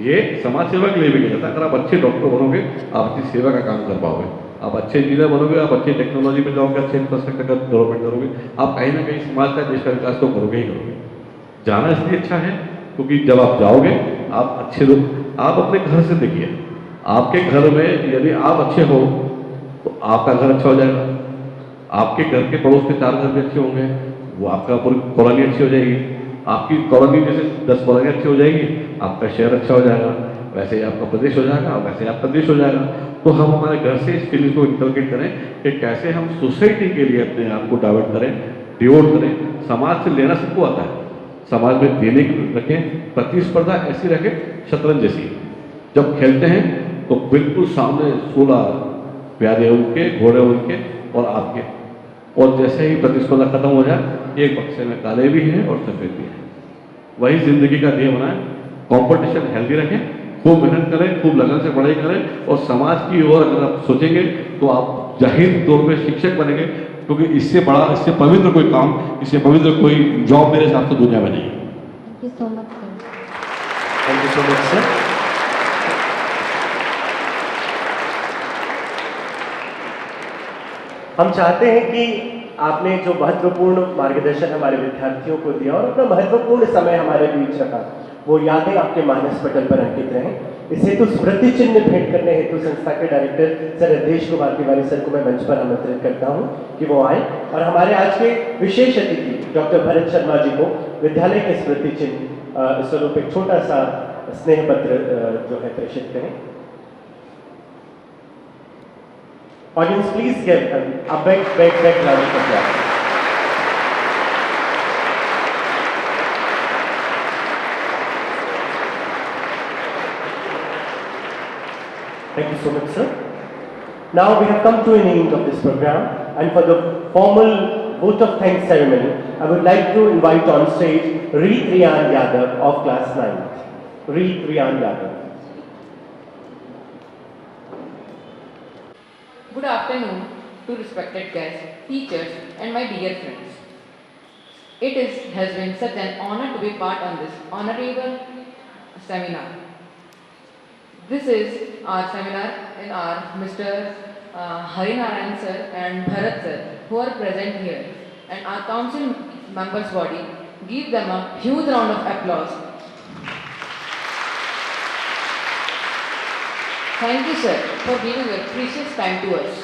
[SPEAKER 11] ये समाज सेवा के लिए भी किया जाता है। अगर आप अच्छे डॉक्टर बनोगे आप अच्छी सेवा का काम कर पाओगे, आप अच्छे इंजीनियर बनोगे, आप अच्छी टेक्नोलॉजी में जाओगे, अच्छे इंफ्रास्ट्रक्चर का डेवलपमेंट करोगे, आप कहीं ना कहीं समाज का, देश का विकास तो करोगे ही करोगे। जाना इसलिए अच्छा है क्योंकि जब आप जाओगे आप अच्छे लोग, आप अपने घर से देखिए, आपके घर में यदि आप अच्छे हो तो आपका घर अच्छा हो जाएगा, आपके घर के पड़ोस के 4 घर भी अच्छे होंगे, वो आपका पूरी कॉलोनी अच्छी हो जाएगी, आपकी कॉलोनी जैसे 10 कॉलोनी अच्छी हो जाएगी, आपका शहर अच्छा हो जाएगा, वैसे ही आपका प्रदेश हो जाएगा, वैसे ही आपका देश हो जाएगा। तो हम हमारे घर से इस फीलिंग को इंकलकेट करें कि कैसे हम सोसाइटी के लिए अपने आप को डाइवर्ट करें, डिवोट करें। समाज से लेना सबको आता है, समाज में देने की रखें, प्रतिस्पर्धा ऐसी रखें शतरंज जैसी, जब खेलते हैं तो बिल्कुल सामने 16 प्यारे उनके, घोड़े उनके और आपके, और जैसे ही प्रतिस्पर्धा खत्म हो जाए एक बक्से में काले भी हैं और सफेद भी हैं। वही जिंदगी का ध्येय बनाएं, कंपटीशन हेल्दी रखें, खूब मेहनत करें, खूब लगन से पढ़ाई करें और समाज की ओर अगर आप सोचेंगे तो आप जाहिर तौर पे शिक्षक बनेंगे, क्योंकि इससे बड़ा, इससे पवित्र कोई काम, इससे पवित्र कोई जॉब मेरे हिसाब से दुनिया में नहीं है।
[SPEAKER 13] Thank you so much sir.
[SPEAKER 1] Thank you so much sir. हम चाहते हैं कि आपने जो महत्वपूर्ण मार्गदर्शन हमारे विद्यार्थियों को दिया और अपना महत्वपूर्ण समय हमारे बीच रखा, वो यादें आपके मानस पटल पर अंकित रहें। इस हेतु स्मृति चिन्ह भेंट करने हेतु संस्था के director sir Avadhesh Kumar Tiwari sir को मैं मंच पर आमंत्रित करता हूं कि वो आए और हमारे आज के विशेष अतिथि डॉक्टर भरत शर्मा जी को विद्यालय के स्मृति चिन्ह स्वरूप एक छोटा सा स्नेह पत्र जो है प्रेषित करें। Audience, please give a big round of applause. Thank you so much, sir. Now we have come to an end of this program, and for the formal vote of thanks ceremony, I would like to invite on stage Reet Riyan Yadav of class 9th. Reet Riyan Yadav.
[SPEAKER 14] Good afternoon to respected guests, teachers and my dear friends. It has been such an honor to be part on this honorable seminar. This is our seminar in our Mr. Harinarayan sir and Bharat sir who are present here, and our council members body. Give them a huge round of applause. Thank you sir for giving your precious time to us.